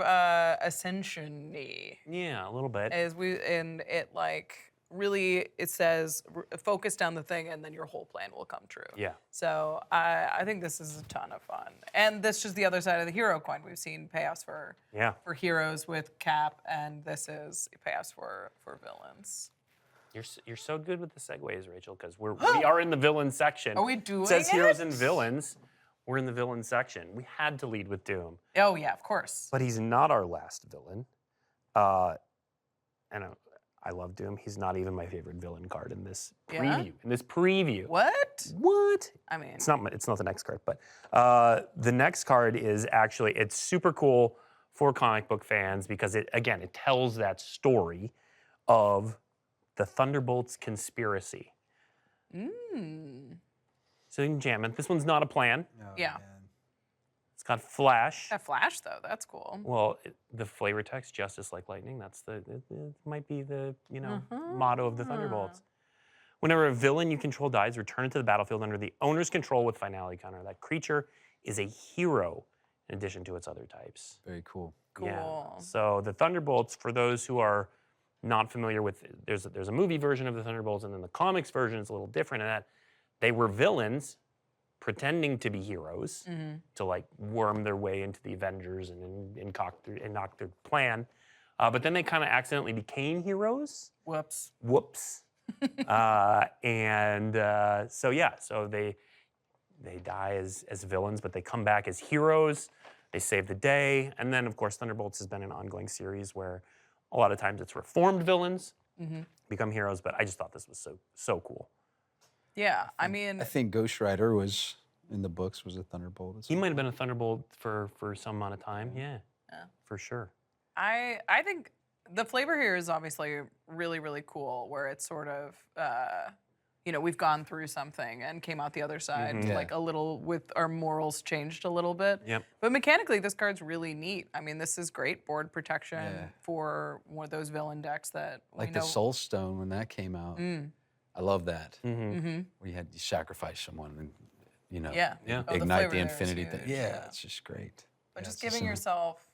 ascension-y. Yeah, a little bit. And it like really it says focus down the thing and then your whole plan will come true. Yeah. So I think this is a ton of fun. And this is the other side of the hero coin. We've seen payoffs for heroes with Cap, and this is payoffs for villains. You're so good with the segues, Rachel, because we are in the villain section. Are we doing It says heroes it? and villains. We're in the villain section. We had to lead with Doom, Oh yeah, of course. but he's not our last villain. And I love Doom. He's not even my favorite villain card in this Yeah? preview. In this preview. What? What? I mean, It's not the next card, but the next card is actually, it's super cool for comic book fans because it tells that story of the Thunderbolts conspiracy. So enchantment. This one's not a plan. yeah. It's got Flash. That Flash though, that's cool. Well, the flavor text, justice like lightning. That's it might be the motto of the Thunderbolts. Whenever a villain you control dies, return it to the battlefield under the owner's control with finality counter. That creature is a hero in addition to its other types. Very cool. Cool. Yeah. So the Thunderbolts, for those who are not familiar with, there's a movie version of the Thunderbolts, and then the comics version is a little different in that they were villains pretending to be heroes to like worm their way into the Avengers and knock their plan. But then they kind of accidentally became heroes. Whoops. Whoops. So they die as villains, but they come back as heroes. They save the day. And then, of course, Thunderbolts has been an ongoing series where a lot of times it's reformed villains become heroes, but I just thought this was so cool. Yeah, I mean, I think Ghost Rider was, in the books, was a Thunderbolt. He might have been a Thunderbolt for some amount of time. Yeah, for sure. I think the flavor here is obviously really, really cool, where it's sort of, we've gone through something and came out the other side, like a little with our morals changed a little bit. Yep. But mechanically, this card's really neat. I mean, this is great board protection for one of those villain decks that Like we the know. Soul Stone when that came out. I love that. Where you sacrifice someone and, Yeah. Yeah. Oh, the ignite flavor the there is infinity huge. thing. Yeah, it's just great. But Yeah, just it's giving a- yourself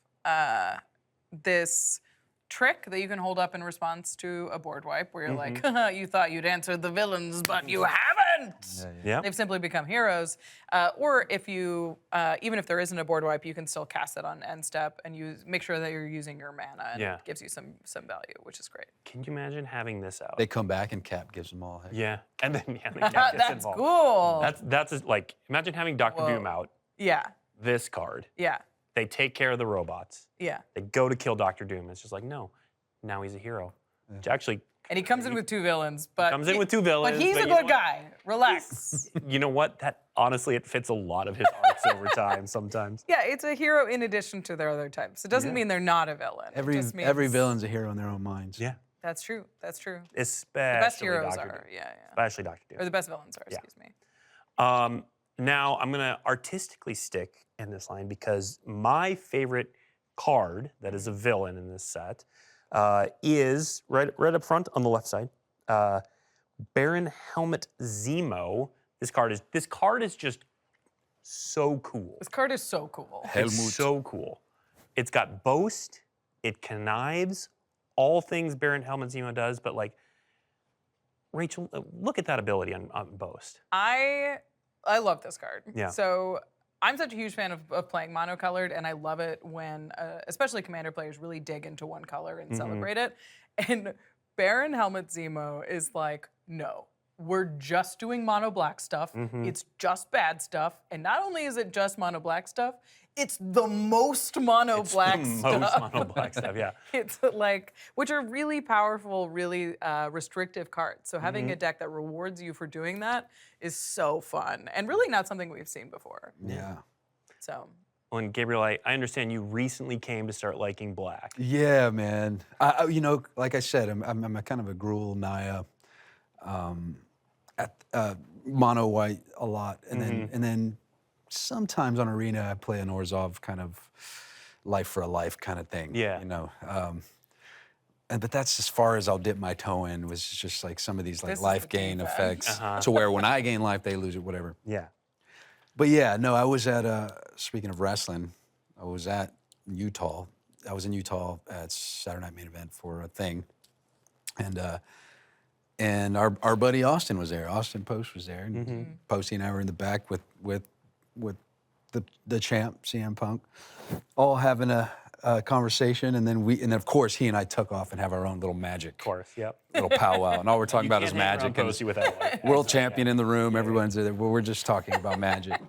this trick that you can hold up in response to a board wipe where you're like, you thought you'd answered the villains, but you haven't. Yeah. They've simply become heroes. Or if you, even if there isn't a board wipe, you can still cast it on end step and make sure that you're using your mana, and Yeah. it gives you some value, which is great. Can you imagine having this out? They come back and Cap gives them all. Heck. Yeah, and then the Cap gets That's involved. cool. That's like, imagine having Dr. Doom out. Yeah, This card. yeah, They take care of the robots. yeah. They go to kill Dr. Doom. It's just like, no, now he's a hero. Which actually And he comes in with 2 villains, but Comes in with 2 villains, But he's but a you know good what? guy. Relax. You know what? That honestly, it fits a lot of his arcs over time sometimes. Yeah, it's a hero in addition to their other types. It doesn't mean they're not a villain. It Every just means every villain's a hero in their own minds. Yeah. That's true. That's true. Especially The best heroes Dr. are, Doom. yeah. Especially Dr. Doom. Or the best villains are, Yeah. excuse me. Now I'm gonna artistically stick in this line because my favorite card that is a villain in this set is right up front on the left side, Baron Helmet Zemo. This card is just so cool. This card is so cool. It's so cool. It's got boast. It connives all things Baron Helmet Zemo does, but like Rachel, look at that ability on boast. I love this card. Yeah. So I'm such a huge fan of playing monocolored, and I love it when, especially Commander players, really dig into one color and celebrate it. And Baron Helmet Zemo is like, no, we're just doing mono black stuff. It's just bad stuff. And not only is it just mono black stuff, it's the most mono black stuff. Most mono black stuff, yeah. It's like, which are really powerful, really restrictive cards. So having a deck that rewards you for doing that is so fun and really not something we've seen before. Yeah. So. Well, and Gabriel, I understand you recently came to start liking black. Yeah, man. You know, like I said, I'm a kind of a Gruul Naya, mono white a lot, and then sometimes on Arena I play an Orzhov kind of life for a life kind of thing. Yeah. You know. But that's as far as I'll dip my toe in, was just like some of these like This is life the king gain bag. effects, to where when I gain life, they lose it, whatever. Yeah. But yeah, no, I was at, speaking of wrestling, I was at Utah. I was in Utah at Saturday Night Main Event for a thing. And our buddy Austin was there. Austin Post was there. And Posty and I were in the back with the champ, CM Punk, all having a conversation. And then of course, he and I took off and have our own little magic. Of course, yep. Little powwow. And all we're talking about is Can't hang around magic. And Posey without like, world champion in the room. Everyone's there. Well, we're just talking about magic.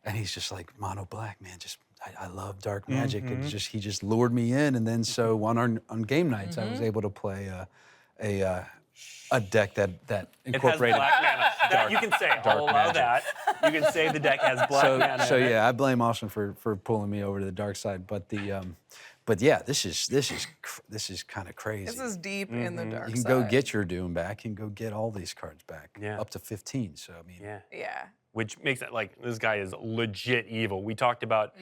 And he's just like, mono black, man. I love dark magic. And he just lured me in. And then so on game nights, I was able to play a deck that it has incorporated. black mana. That you can say, I'll allow that. You can say the deck has black mana. So in it. yeah, I blame Austin for pulling me over to the dark side. But yeah, this is kind of crazy. This is deep in the dark You can side. go get your Doom back. You can go get all these cards back. Yeah. Up to 15. So I mean. Yeah. Yeah. Which makes it like, this guy is legit evil. We talked about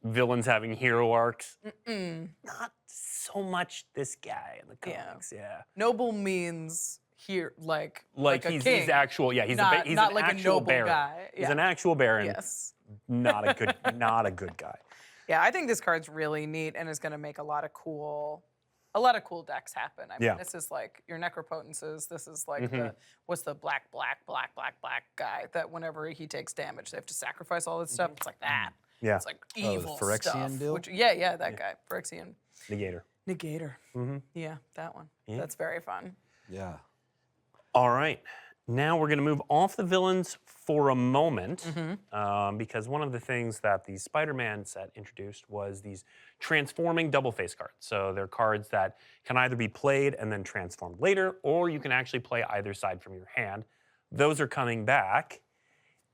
villains having hero arcs. Not so much this guy in the comics, yeah. Noble means here, like a he's king. actual, yeah, he's not, he's not an like a actual noble baron. guy. He's an actual baron. Yes. Not a good guy. Yeah, I think this card's really neat and is going to make a lot of cool decks happen. I mean, Yeah. this is like your Necropotences. This is like what's the black guy that whenever he takes damage, they have to sacrifice all this stuff. It's like that. Yeah. It's like the evil Phyrexian stuff. deal? Yeah, that guy, Phyrexian. Negator. Yeah, that one. Yeah. That's very fun. Yeah. All right. Now we're going to move off the villains for a moment because one of the things that the Spider-Man set introduced was these transforming double face cards. So they're cards that can either be played and then transformed later, or you can actually play either side from your hand. Those are coming back.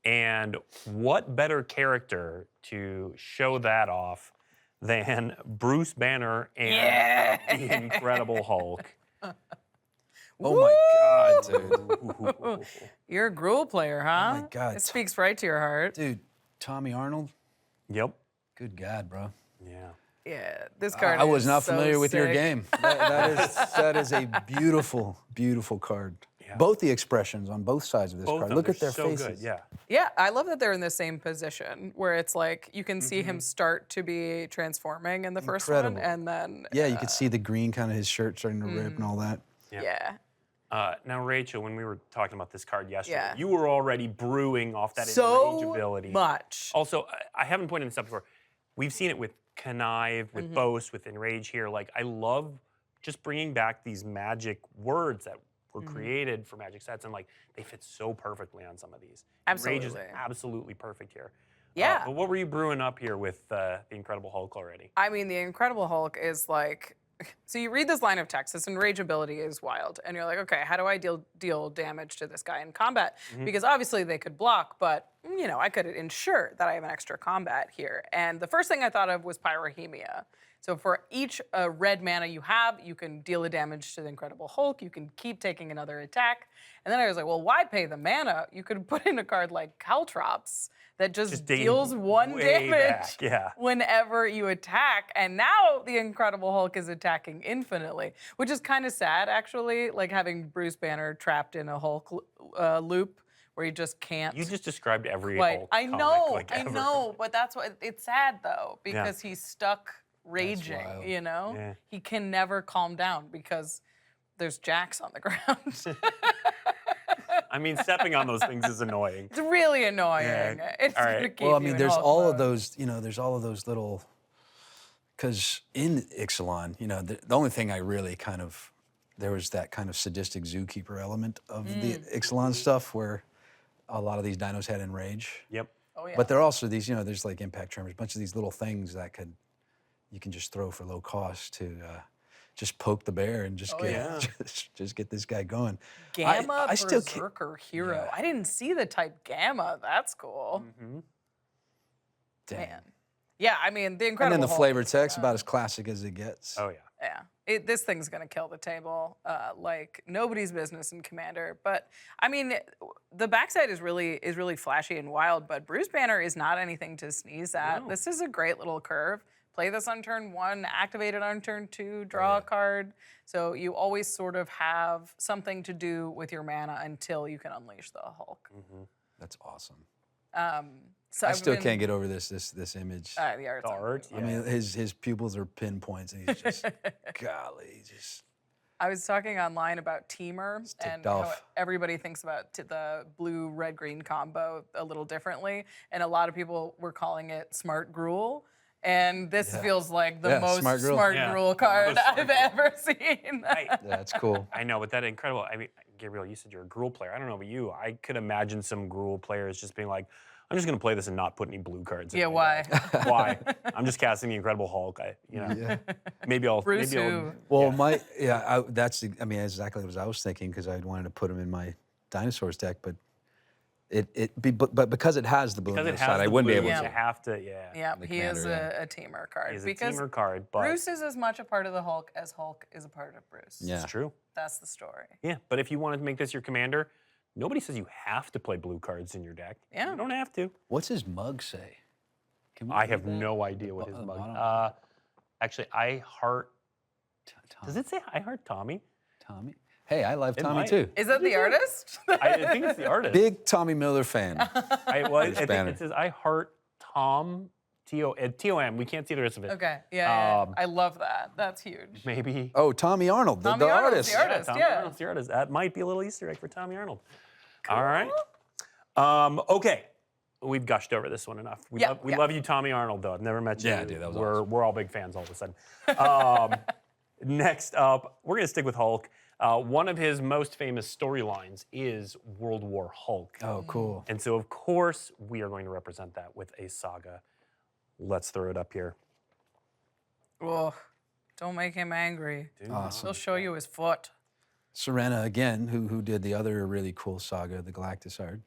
And what better character to show that off than Bruce Banner and the Incredible Hulk? Oh my God, dude. You're a Gruul player, huh? my God. It speaks right to your heart. Dude, Tommy Arnold. Yep. Good God, bro. Yeah. Yeah, this card I was is not so familiar with your sick. game. That is a beautiful, beautiful card. Yeah. Both the expressions on both sides of this Both card. of Look them, at their they're so faces. good, yeah. Yeah, I love that they're in the same position where it's like you can see him start to be transforming in the first one, Incredible. and then Yeah, you could see the green kind of his shirt starting to rip and all that. yeah. Now, Rachel, when we were talking about this card yesterday, Yeah. you were already brewing off that So enrage ability. much. Also, I haven't pointed this out before. We've seen it with Connive, with Boast, with Enrage here. Like, I love just bringing back these magic words that were created for magic sets, and like they fit so perfectly on some of these. Enrage is Absolutely. absolutely perfect here. Yeah. But what were you brewing up here with the Incredible Hulk already? I mean, the Incredible Hulk is like So you read this line of text, this enrage ability is wild, and you're like, okay, how do I deal damage to this guy in combat? Because obviously they could block, but I could ensure that I have an extra combat here. And the first thing I thought of was Pyrohemia. So for each red mana you have, you can deal the damage to the Incredible Hulk. You can keep taking another attack. And then I was like, well, why pay the mana? You could put in a card like Caltrops that just deals one damage whenever you attack. And now the Incredible Hulk is attacking infinitely, which is kind of sad, actually, like having Bruce Banner trapped in a Hulk loop where you just can't. You just described every Hulk I comic, know, like, I ever. know, but that's what it's sad though, because he's stuck raging, wild. Yeah. He can never calm down because there's jacks on the ground. I mean, stepping on those things is annoying. It's really annoying. Yeah. It's All gonna right. keep Well, I you mean, in there's Hulk all of mode. those, there's all of those little, because in Ixalan, the only thing I really there was that kind of sadistic zookeeper element of the Ixalan stuff where a lot of these dinos had enrage. Yep. Oh yeah. But there are also these, there's like impact tremors, a bunch of these little things that you can just throw for low cost to just poke the bear and just just get this guy going. Gamma I still can't- Berserker Hero. Yeah. I didn't see the type Gamma. That's cool. Damn. Man. Yeah, I mean, the And Incredible then the Hulk flavor is, text about as classic as it gets. Oh, yeah. Yeah, this thing's gonna kill the table like nobody's business in Commander. But I mean, the backside is really flashy and wild. But Bruce Banner is not anything to sneeze at. No. This is a great little curve. Play this on turn 1, activate it on turn 2, draw a card. So you always sort of have something to do with your mana until you can unleash the Hulk. That's awesome. So I I've still been- can't get over this image. The art's The art, I mean, his pupils are pinpoints, and he's just, golly, just. I was talking online about Teamer and ticked how off. everybody thinks about the blue, red, green combo a little differently. And a lot of people were calling it Smart Gruel. And this feels like the most Smart Gruel. Smart Yeah. Gruel card Most Smart I've Gruel. ever seen. Yeah, that's cool. I know, but that incredible. I mean, Gabriel, you said you're a Gruul player. I don't know about you. I could imagine some Gruul players just being like, I'm just going to play this and not put any blue cards in. Yeah, my why? deck. Why? I'm just casting the Incredible Hulk. Maybe I'll. Bruce maybe who? Well, that's exactly what I was thinking because I wanted to put him in my Dinosaurs deck, but but because it has the blue on Because the it other has side, I the wouldn't be blue, able you to. have to, yeah. Yeah, the he is commander, a Teamer card. He's a because Teamer card, but Bruce is as much a part of the Hulk as Hulk is a part of Bruce. Yeah. it's true. That's the story. Yeah, but if you wanted to make this your commander, nobody says you have to play blue cards in your deck. Yeah. You don't have to. What's his mug say? Can we I read have that? no idea what his The mug. bottom? Actually, I heart. Tom, Does it say I heart Tommy? Tommy? Hey, I love It Tommy might. too. Is that the artist? I think it's the artist. Big Tommy Miller fan. I think Banner. it says I heart Tom. T-O-M. We can't see the rest of it. Okay, yeah. Um, I love that. That's huge. Maybe. Oh, Tommy Arnold, Tommy the Arnold's artist. the artist. Tommy yeah. Arnold's the artist. That might be a little Easter egg for Tommy Arnold. All right. Okay. We've gushed over this one enough. We love you, Tommy Arnold, though. I've never met you. Yeah, dude, that was we're all big fans all of a sudden. Next up, we're going to stick with Hulk. One of his most famous storylines is World War Hulk. Oh, cool. And so, of course, we are going to represent that with a saga. Let's throw it up here. Oh, don't make him angry. Awesome. He'll show you his foot. Serena again, who did the other really cool saga, the Galactus art.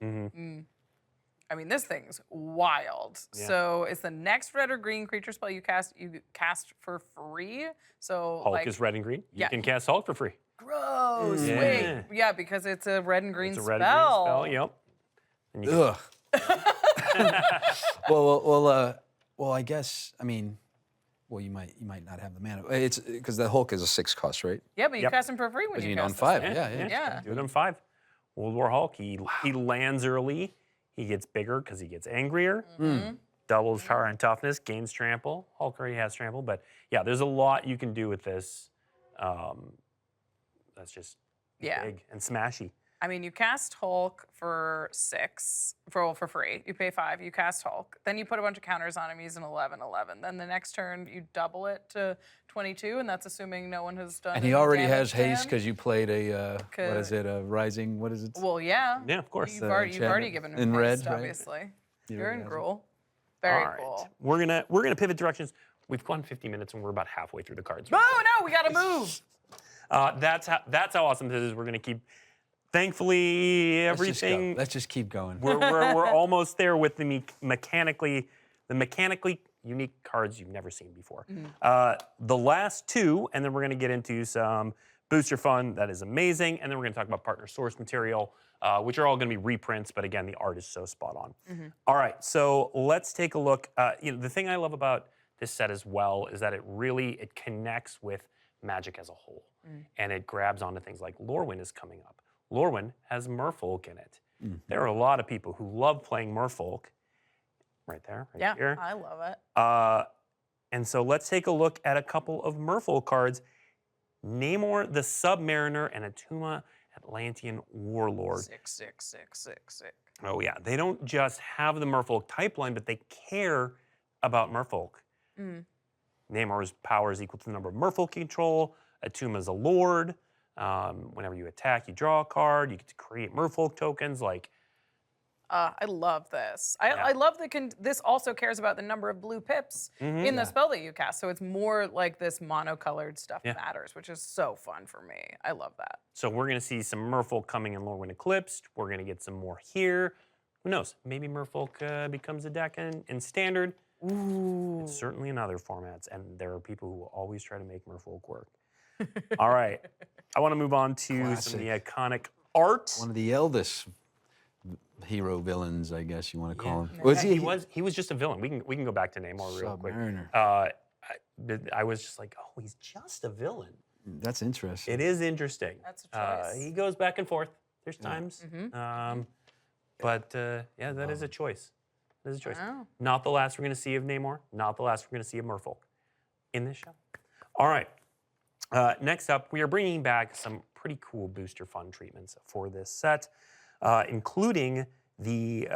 I mean, this thing's wild. Yeah. So it's the next red or green creature spell you cast for free. So Hulk like is red and green. You yeah. can cast Hulk for free. gross. Yeah. Wait, yeah, because it's a red and green It's a spell. red and green spell. Yep. And you can- Ugh. Well, I guess, I mean, you might not have the mana. It's because the Hulk is a 6 cost, right? Yeah, but you Yep. cast him for free when But you you cast on this 5, thing. yeah. Yeah. Do it on 5. World War Hulk. He lands early. He gets bigger because he gets angrier. Doubles power and toughness. Gains trample. Hulk already has trample, but yeah, there's a lot you can do with this. That's just Yeah. big and smashy. I mean, you cast Hulk for 6 for free. You pay 5. You cast Hulk. Then you put a bunch of counters on him. He's an 11/11. Then the next turn you double it to 22, and that's assuming no one has done. And he any already damage has to haste him. because you played a, what is it, a rising, what is it? Well, yeah. Yeah, of course. You've already enchantment given him in haste, red, right? obviously. He You're already in has it. Gruul. Very All right. cool. We're gonna pivot directions. We've gone 50 minutes and we're about halfway through the cards. Oh no, we gotta move. That's how awesome this is. We're gonna keep. Thankfully, everything. Let's just keep going. We're almost there with the mechanically unique cards you've never seen before. The last two, and then we're gonna get into some booster fun that is amazing, and then we're gonna talk about partner source material, which are all gonna be reprints, but again, the art is so spot on. All right, so let's take a look. The thing I love about this set as well is that it connects with Magic as a whole, and it grabs onto things like Lorwyn is coming up. Lorwyn has Merfolk in it. There are a lot of people who love playing Merfolk. Right there, right here. I love it. And so let's take a look at a couple of Merfolk cards. Namor the Submariner and Atuma Atlantean Warlord. Sick. Oh yeah, they don't just have the Merfolk type line, but they care about Merfolk. Namor's power is equal to the number of Merfolk you control. Atuma's a lord. Whenever you attack, you draw a card. You get to create Merfolk tokens. I love this. I love that this also cares about the number of blue pips in the spell that you cast. So it's more like this monocolored stuff matters, which is so fun for me. I love that. So we're going to see some Merfolk coming in Lorwyn Eclipsed. We're going to get some more here. Who knows? Maybe Merfolk becomes a deck in Standard. Ooh. It's certainly in other formats, and there are people who will always try to make Merfolk work. All right. I want to move on to some of the iconic art. One of the eldest hero villains, I guess you want to call him. He was just a villain. We can go back to Namor real quick. Submariner. I was just like, oh, he's just a villain. That's interesting. It is interesting. That's a choice. He goes back and forth. There's times. But that is a choice. That is a choice. Wow. Not the last we're going to see of Namor. Not the last we're going to see of Merfolk in this show. All right. Next up, we are bringing back some pretty cool booster fun treatments for this set, including the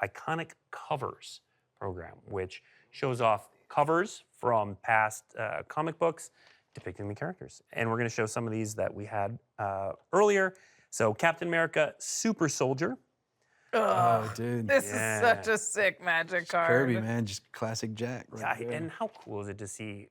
iconic covers program, which shows off covers from past comic books depicting the characters. And we're going to show some of these that we had earlier. So Captain America, Super Soldier. Oh, dude. This is such a sick Magic card. Kirby, man, just classic Jack. And how cool is it to see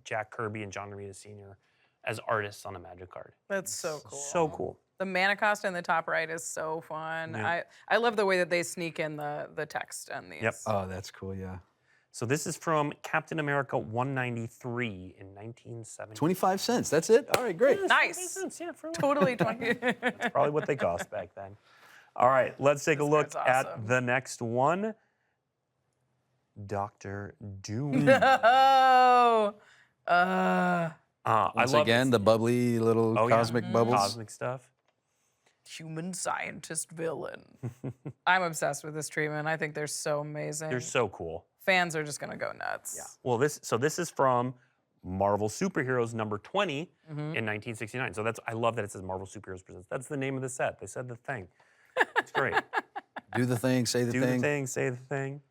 Jack Kirby and John Romita Sr. as artists on a Magic card? That's so cool. So cool. The mana cost in the top right is so fun. Yeah. I love the way that they sneak in the text on these. Yep. Oh, that's cool, yeah. So this is from Captain America 193 in 1970. 25 cents, that's it? All right, great. Nice. Yeah, for Totally 20. That's probably what they cost back then. All right, let's take a look card's at awesome. the next one. Doctor Doom. Oh. I Once love again, this. the bubbly little cosmic bubbles. Cosmic stuff. Human scientist villain. I'm obsessed with this treatment. I think they're so amazing. They're so cool. Fans are just gonna go nuts. Yeah. Well, this is from Marvel Superheroes number 20 in 1969. So I love that it says Marvel Superheroes Presents. That's the name of the set. They said the thing. It's great. Do the thing, say the Do thing. the thing, say the thing.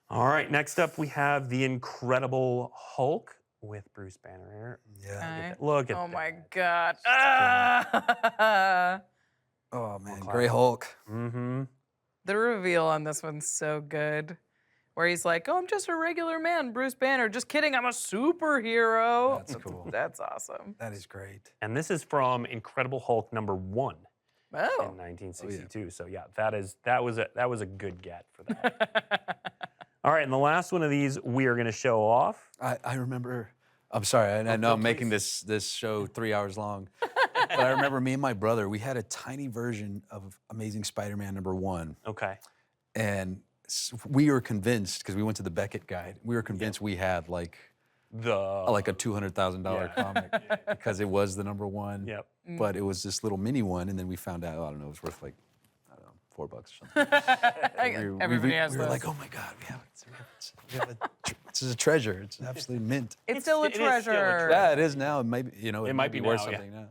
All right, next up we have the Incredible Hulk with Bruce Banner here. Yeah. Look at that. Oh my God. Ah! Oh, man, Gray Hulk. Mm-hmm. The reveal on this one's so good. Where he's like, oh, I'm just a regular man, Bruce Banner. Just kidding, I'm a superhero. That's cool. That's awesome. That is great. And this is from Incredible Hulk number 1 in Oh. 1962. So yeah, that was a good get for that. All right, and the last one of these we are going to show off. I remember, I'm sorry, I know I'm making this show 3 hours long, but I remember me and my brother, we had a tiny version of Amazing Spider-Man number 1. Okay. And we were convinced, because we went to the Beckett Guide, we were convinced we had like a $200,000 comic because it was the number 1. Yep. But it was this little mini one, and then we found out, I don't know, it was worth like, I don't know, $4 or something. Everybody has we were those. like, oh my God, this is a treasure. It's absolutely mint. It's still a it is still a treasure. Yeah, it is now. It might, it might might be be worth now, yeah. something now.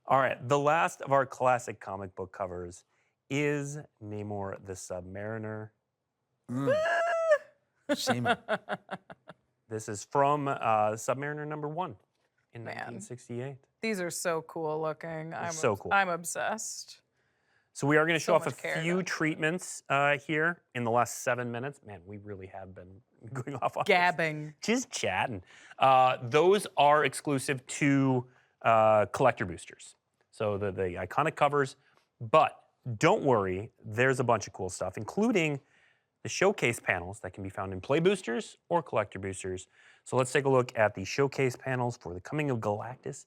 All right, the last of our classic comic book covers is Namor the Submariner. Zemo. This is from Submariner number 1 in Man. 1968. These are so cool looking. so cool. I'm obsessed. So we are going to show So off a much care few done. treatments here in the last 7 minutes. Man, we really have been going off on this. Gabbing. Just chatting. Those are exclusive to collector boosters. So the iconic covers. But don't worry, there's a bunch of cool stuff, including the showcase panels that can be found in play boosters or collector boosters. So let's take a look at the showcase panels for the coming of Galactus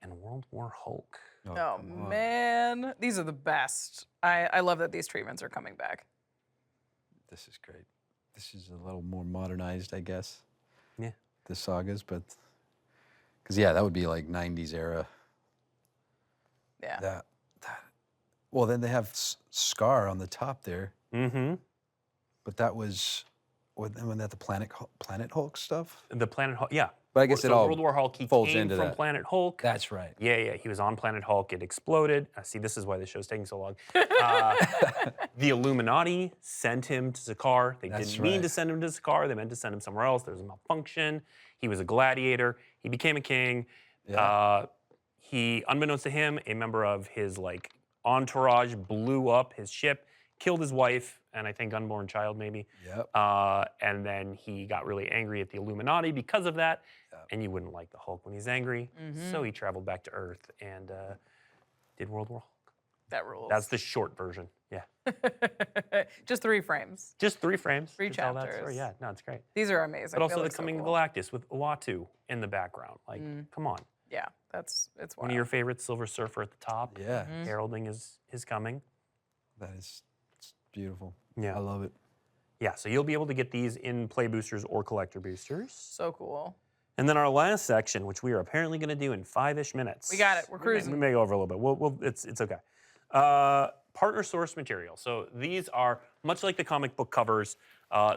and World War Hulk. Oh, come on. man. These are the best. I love that these treatments are coming back. This is great. This is a little more modernized, I guess. Yeah. The sagas, but because yeah, that would be like 90s era. Yeah. That. Well, then they have Scar on the top there, Mm-hmm. but that was when that the Planet Hulk stuff. The Planet Hulk, yeah. But I guess So it all World War Hulk, he folds came into from that. Planet Hulk. That's right. Yeah, he was on Planet Hulk. It exploded. See, this is why the show's taking so long. The Illuminati sent him to Sakaar. They That's didn't mean to right. send him to Sakaar. They meant to send him somewhere else. There was a malfunction. He was a gladiator. He became a king. Yeah. He, unbeknownst to him, a member of his entourage blew up his ship, killed his wife, and I think unborn child maybe. Yep. And then he got really angry at the Illuminati because of that. And you wouldn't like the Hulk when he's angry. So he traveled back to Earth and did World War Hulk. That rules. That's the short version. Yeah. Just 3 frames. Just 3 frames. 3 to tell that story. chapters. Yeah, no, it's great. These are amazing. But They also the look so coming of cool. Galactus with Uatu in the background. Come on. Yeah, it's wild. One of your favorite Silver Surfer at the top. Yeah. Heralding his coming. That is it's beautiful. Yeah. I love it. Yeah, so you'll be able to get these in play boosters or collector boosters. So cool. And then our last section, which we are apparently going to do in 5-ish minutes. We got it. We're cruising. We may go over a little bit. It's okay. Partner source material. So these are much like the comic book covers.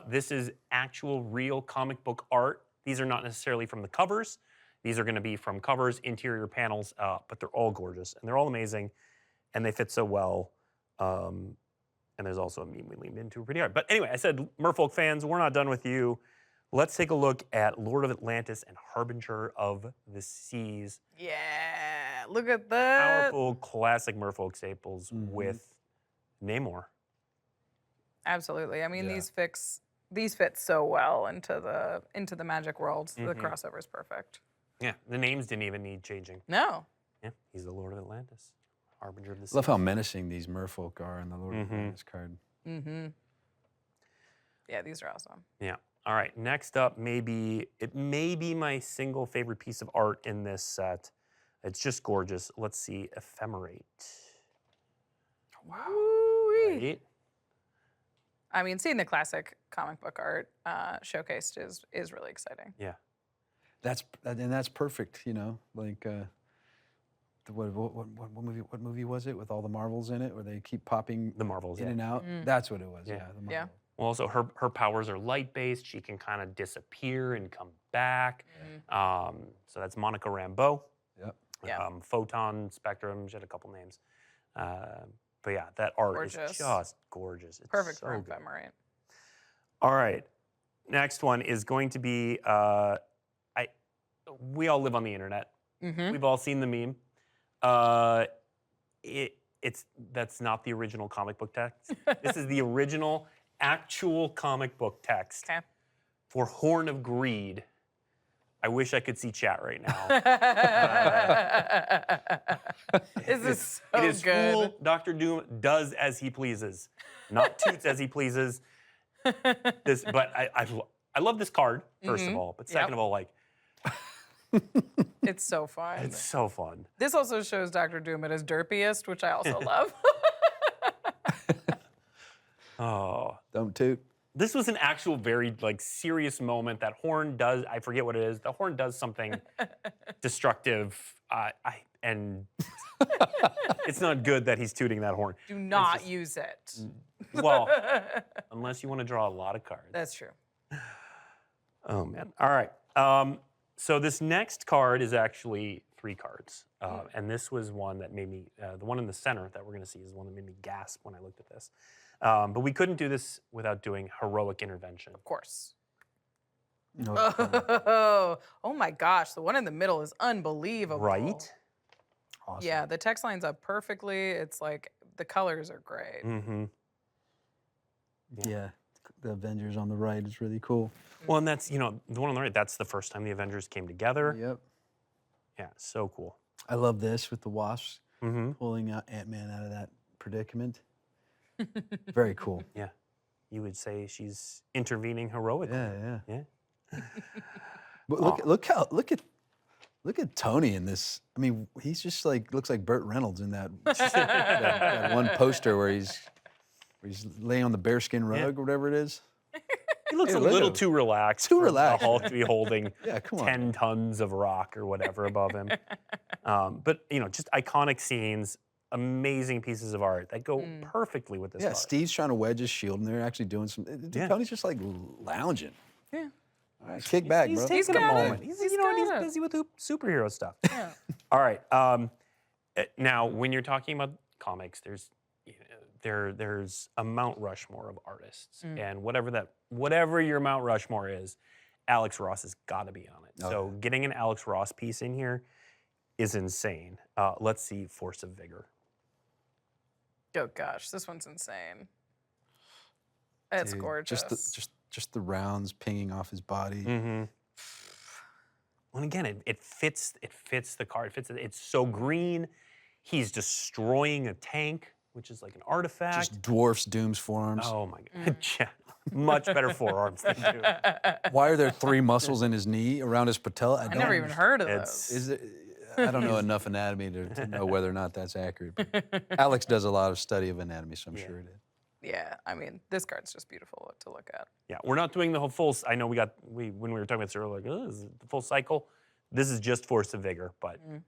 This is actual, real comic book art. These are not necessarily from the covers. These are going to be from covers, interior panels, but they're all gorgeous and they're all amazing, and they fit so well. And there's also a meme we leaned into pretty hard. But anyway, I said, Merfolk fans, we're not done with you. Let's take a look at Lord of Atlantis and Harbinger of the Seas. Yeah, look at that. Powerful, classic Merfolk staples with Namor. Absolutely. I mean, Yeah. these fit so well into the Magic world. The crossover is perfect. Yeah, the names didn't even need changing. No. Yeah, he's the Lord of Atlantis, Harbinger of the Seas. Love how menacing these Merfolk are in the Lord of the Rings card. Yeah, these are awesome. Yeah. All right. Next up, it may be my single favorite piece of art in this set. It's just gorgeous. Let's see, Ephemerate. Woo-wee. Right? I mean, seeing the classic comic book art showcased is really exciting. Yeah. That's perfect. You know, like what movie was it with all the Marvels in it, where they keep popping The Marvels. in Yeah. and out? That's what it was. Yeah. Yeah. The Yeah. Marvel. Well, also her powers are light based. She can kind of disappear and come back. So that's Monica Rambeau. Yep. Yeah. Photon Spectrum. She had a couple names. But yeah, that art is Gorgeous. just gorgeous. It's Perfect so for good. Ephemerate. All right. Next one is going to be we all live on the internet. We've all seen the meme. That's not the original comic book text. This is the original actual comic book text Okay. for Horn of Greed. I wish I could see chat right now. This is so It is good. cool. Dr. Doom does as he pleases, not toots as he pleases. But I love this card, first of all. But second of all, It's so fun. it's so fun. This also shows Dr. Doom at his derpiest, which I also love. Oh, Don't toot. this was an actual very serious moment that Horn does. I forget what it is. The Horn does something destructive, and it's not good that he's tooting that horn. Do not use it. Well, unless you want to draw a lot of cards. That's true. Oh man. All right. So this next card is actually 3 cards, and this was one that made me. The one in the center that we're going to see is one that made me gasp when I looked at this. But we couldn't do this without doing heroic intervention. Of course. No, Oh my gosh, the one in the middle is unbelievable. Right? awesome. Yeah, the text lines up perfectly. It's like the colors are great. Mm-hmm. Yeah, the Avengers on the right is really cool. Well, and that's, the one on the right, that's the first time the Avengers came together. Yep. Yeah, so cool. I love this with the wasps Mm-hmm. pulling out Ant-Man out of that predicament. Very cool. Yeah. You would say she's intervening heroically. Yeah, yeah. Yeah. But look at Tony in this. I mean, he's just like looks like Burt Reynolds in that that one poster where he's laying on the bearskin rug or whatever it is. He looks Hey, a look little at him. too relaxed. Too for relaxed. The Hulk to be holding Yeah, come on. 10 tons of rock or whatever above him. But just iconic scenes, amazing pieces of art that go perfectly with this Yeah, art. Steve's trying to wedge his shield, and they're actually doing some. Yeah. Tony's just like lounging. Yeah. All right, kick back, He's bro. taking a got it. moment. He's He's busy with superhero stuff. Yeah. All right. Now, when you're talking about comics, there's a Mount Rushmore of artists, and whatever your Mount Rushmore is, Alex Ross has got to be on it. Oh, So getting an Alex Ross piece in here is insane. Let's see Force of Vigor. Oh gosh, this one's insane. It's Dude, gorgeous. Just the rounds pinging off his body. Mm-hmm. And again, it fits the card. It's so green. He's destroying a tank, which is like an artifact. Just dwarfs Doom's forearms. Oh my god. Yeah. Much better forearms than Doom. Why are there 3 muscles in his knee around his patella? I never even heard of It's- those. Is it? I don't know enough anatomy to know whether or not that's accurate. But Alex does a lot of study of anatomy, so I'm sure it is. Yeah, I mean, this card's just beautiful to look at. Yeah, we're not doing the whole full. I know when we were talking about this earlier, like, oh, this is the full cycle. This is just Force of Vigor, but do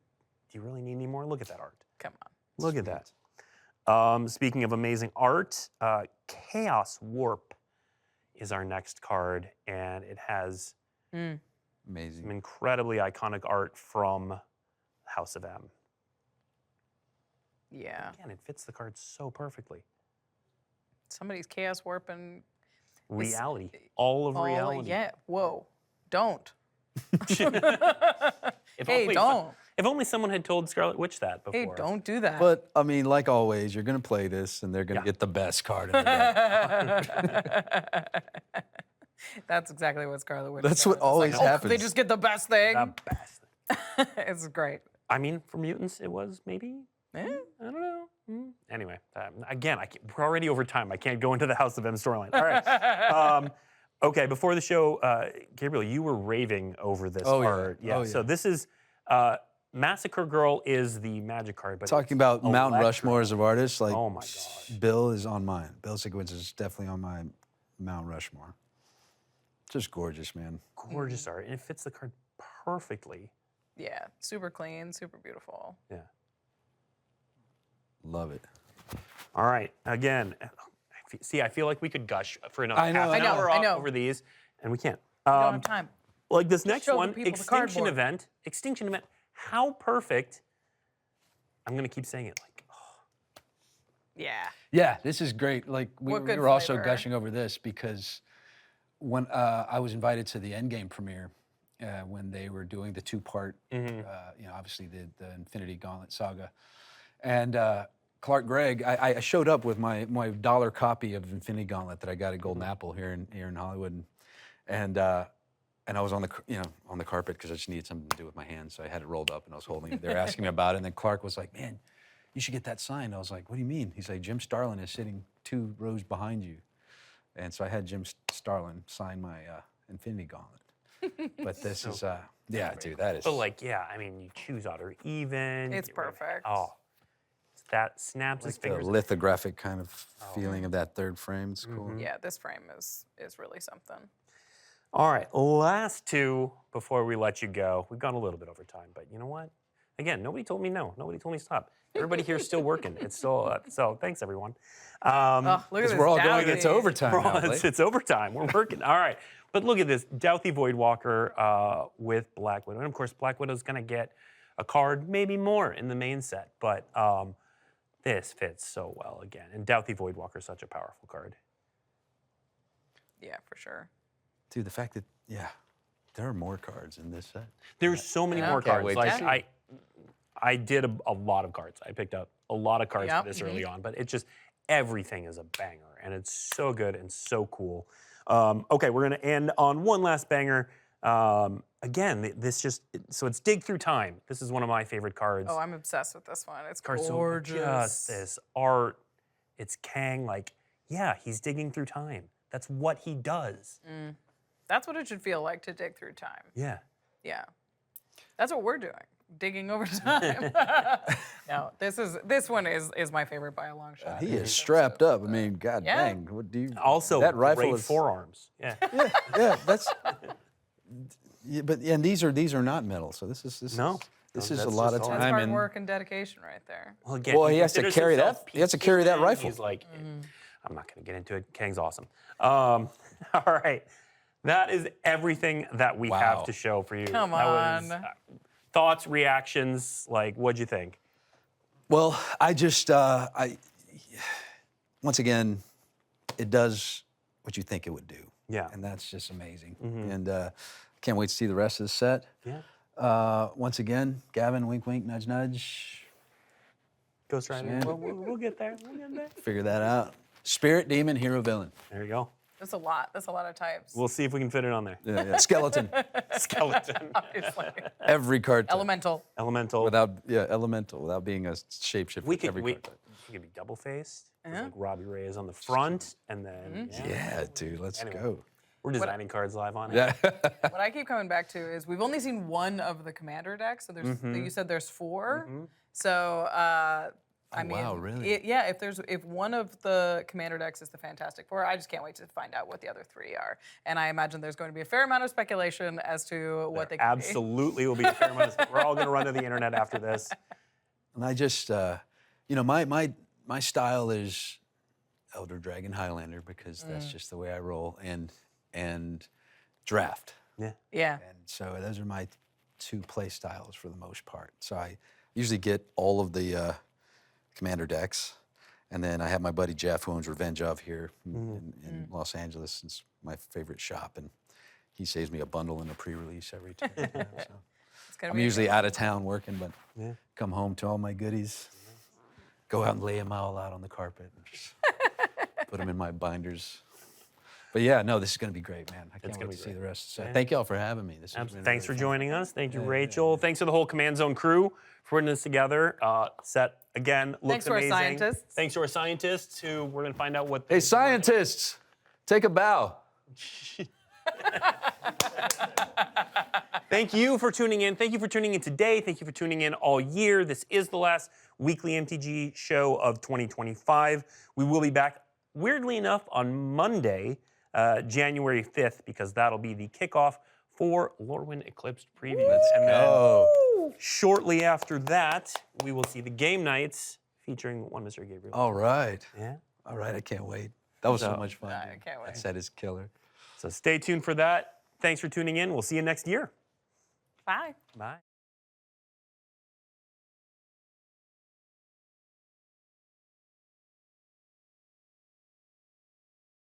you really need any more? Look at that art. Come on. Look at that. Speaking of amazing art, Chaos Warp is our next card, and it has Amazing. some incredibly iconic art from House of M. Yeah. Again, it fits the card so perfectly. Somebody's chaos warping. Reality, all of reality. Yeah. Whoa. Don't. If Hey, only don't. If only someone had told Scarlet Witch that before. Hey, don't do that. But I mean, like always, you're gonna play this, and they're gonna get the best card in the deck. That's exactly what Scarlet Witch That's does. what It's always like, happens. They just get the best thing. The best. It's great. I mean, for mutants, it was maybe. Eh? I don't know. Anyway, again, we're already over time. I can't go into the House of M storyline. All right. Okay, before the show, Gabriel, you were raving over this Oh, yeah. art. Yeah. Oh, So yeah. this is Massacre Girl is the magic card, but Talking it's about Mount electro. Rushmores of artists, like Oh my gosh. Bill is on mine. Bill Sienkiewicz is definitely on my Mount Rushmore. Just gorgeous, man. Gorgeous art, and it fits the card perfectly. Yeah. Super clean, super beautiful. Yeah. Love it. All right. Again, I feel like we could gush for another I know, half I an know, hour I off know. over these, and we can't. We don't have time. Like this next show the one, people the Extinction cardboard. Event. Extinction Event. How perfect. I'm going to keep saying it like, Yeah. Yeah, this is great. Like we What good were also flavor. gushing over this because when I was invited to the Endgame premiere, when they were doing the 2-part, obviously the Infinity Gauntlet saga, and Clark Gregg, I showed up with my dollar copy of Infinity Gauntlet that I got at Golden Apple here in Hollywood, and I was on the carpet because I just needed something to do with my hands, so I had it rolled up and I was holding it. They were asking me about it, and then Clark was like, "Man, you should get that signed." I was like, "What do you mean?" He's like, "Jim Starlin is sitting 2 rows behind you," and so I had Jim Starlin sign my Infinity Gauntlet. But this is, yeah, dude, that is. but like, yeah, I mean, you choose odd or even. It's get rid of- perfect. Oh, that snaps his like the fingers. lithographic kind of feeling of that 3rd frame. It's cool. Yeah, this frame is really something. All right, last 2 before we let you go. We've gone a little bit over time, but you know what? Again, nobody told me no. Nobody told me stop. Everybody here's still working. It's still so. Thanks everyone. Oh, look at Because this. we're all going Dowdy. into overtime now. It's overtime. We're working. All right, but look at this Douthy Voidwalker with Black Widow, and of course Black Widow's gonna get a card, maybe more in the main set, but this fits so well again. And Douthy Voidwalker is such a powerful card. Yeah, for sure. Dude, the fact that, yeah, there are more cards in this set. There's so many Yeah. more Can't cards. wait to Like see. I did a lot of cards. I picked up a lot of cards Yep, for this early on, but it just, everything is a banger, and it's so good and so cool. Okay, we're gonna end on one last banger. Again, this just, so it's Dig Through Time. This is one of my favorite cards. Oh, I'm obsessed with this one. It's Cards, so gorgeous. just this art, it's Kang, like, yeah, he's digging through time. That's what he does. That's what it should feel like to dig through time. Yeah. Yeah. That's what we're doing. Digging over time. No, this one is my favorite by a long shot. He is strapped up. I mean, god Yeah. dang. What do you? Also, that rifle great is forearms. Yeah. Yeah, that's. Yeah, but and these are not metal. So this is No. This No, is a that's lot just of all- That's time hard and work and dedication right there. Well, again, Well, he has to considers carry himself that- he has to carry that peaceful, rifle. He's like, I'm not going to get into it. Kang's awesome. All right. That is everything that we have Wow. to show for you. Come That was, on. thoughts, reactions, like, what'd you think? Well, I just once again, it does what you think it would do. Yeah. And that's just amazing. And can't wait to see the rest of the set. Yeah. Once again, Gavin, wink, wink, nudge, nudge. Ghost Rider. Yeah. We'll get there. We'll get there. Figure that out. Spirit, demon, hero, villain. There you go. That's a lot. That's a lot of types. We'll see if we can fit it on there. Yeah, yeah. Skeleton. Skeleton. Obviously. Every card type. Elemental. Elemental. Elemental, without being a shapeshifter. we could every we, card type. we could be double faced. Yeah. Like Robbie Ray is on the front, and then Yeah, dude, let's Anyway. go. we're designing cards live on it. Yeah. What I keep coming back to is we've only seen one of the commander decks. So there's you said there's 4. So I mean, wow, really? yeah. If one of the commander decks is the Fantastic Four, I just can't wait to find out what the other 3 are. And I imagine there's going to be a fair amount of speculation as to what they could be. Absolutely will be a fair amount of. We're all going to run to the internet after this. And I just, my style is Elder Dragon Highlander because that's just the way I roll, and draft. Yeah. Yeah. And so those are my 2 play styles for the most part. So I usually get all of the commander decks, and then I have my buddy Jeff, who owns Revenge of here in Los Angeles. It's my favorite shop, and he saves me a bundle and a pre-release every time. So It's gonna I'm be usually out of town working, but Yeah. come home to all my goodies, go out and lay them all out on the carpet, and just put them in my binders. But yeah, no, this is going to be great, man. I can't gonna wait be to see great. the rest of the set. Thank y'all for having me. This has been Thanks for really fun. joining us. Thank you, Rachel. Thanks to the whole Command Zone crew for putting this together. Set again looks Thanks to our amazing. scientists. Thanks to our scientists who we're going to find out what. Hey, scientists, take a bow. Thank you for tuning in. Thank you for tuning in today. Thank you for tuning in all year. This is the last Weekly MTG show of 2025. We will be back, weirdly enough, on Monday, January 5th, because that'll be the kickoff for Lorwyn Eclipsed previews. And then shortly after that, we will see the game nights featuring one Mr. Gabriel. All right. Yeah. All right, I can't wait. That was so So- much fun. I dude. can't wait. That set is killer. So stay tuned for that. Thanks for tuning in. We'll see you next year. Bye. Bye.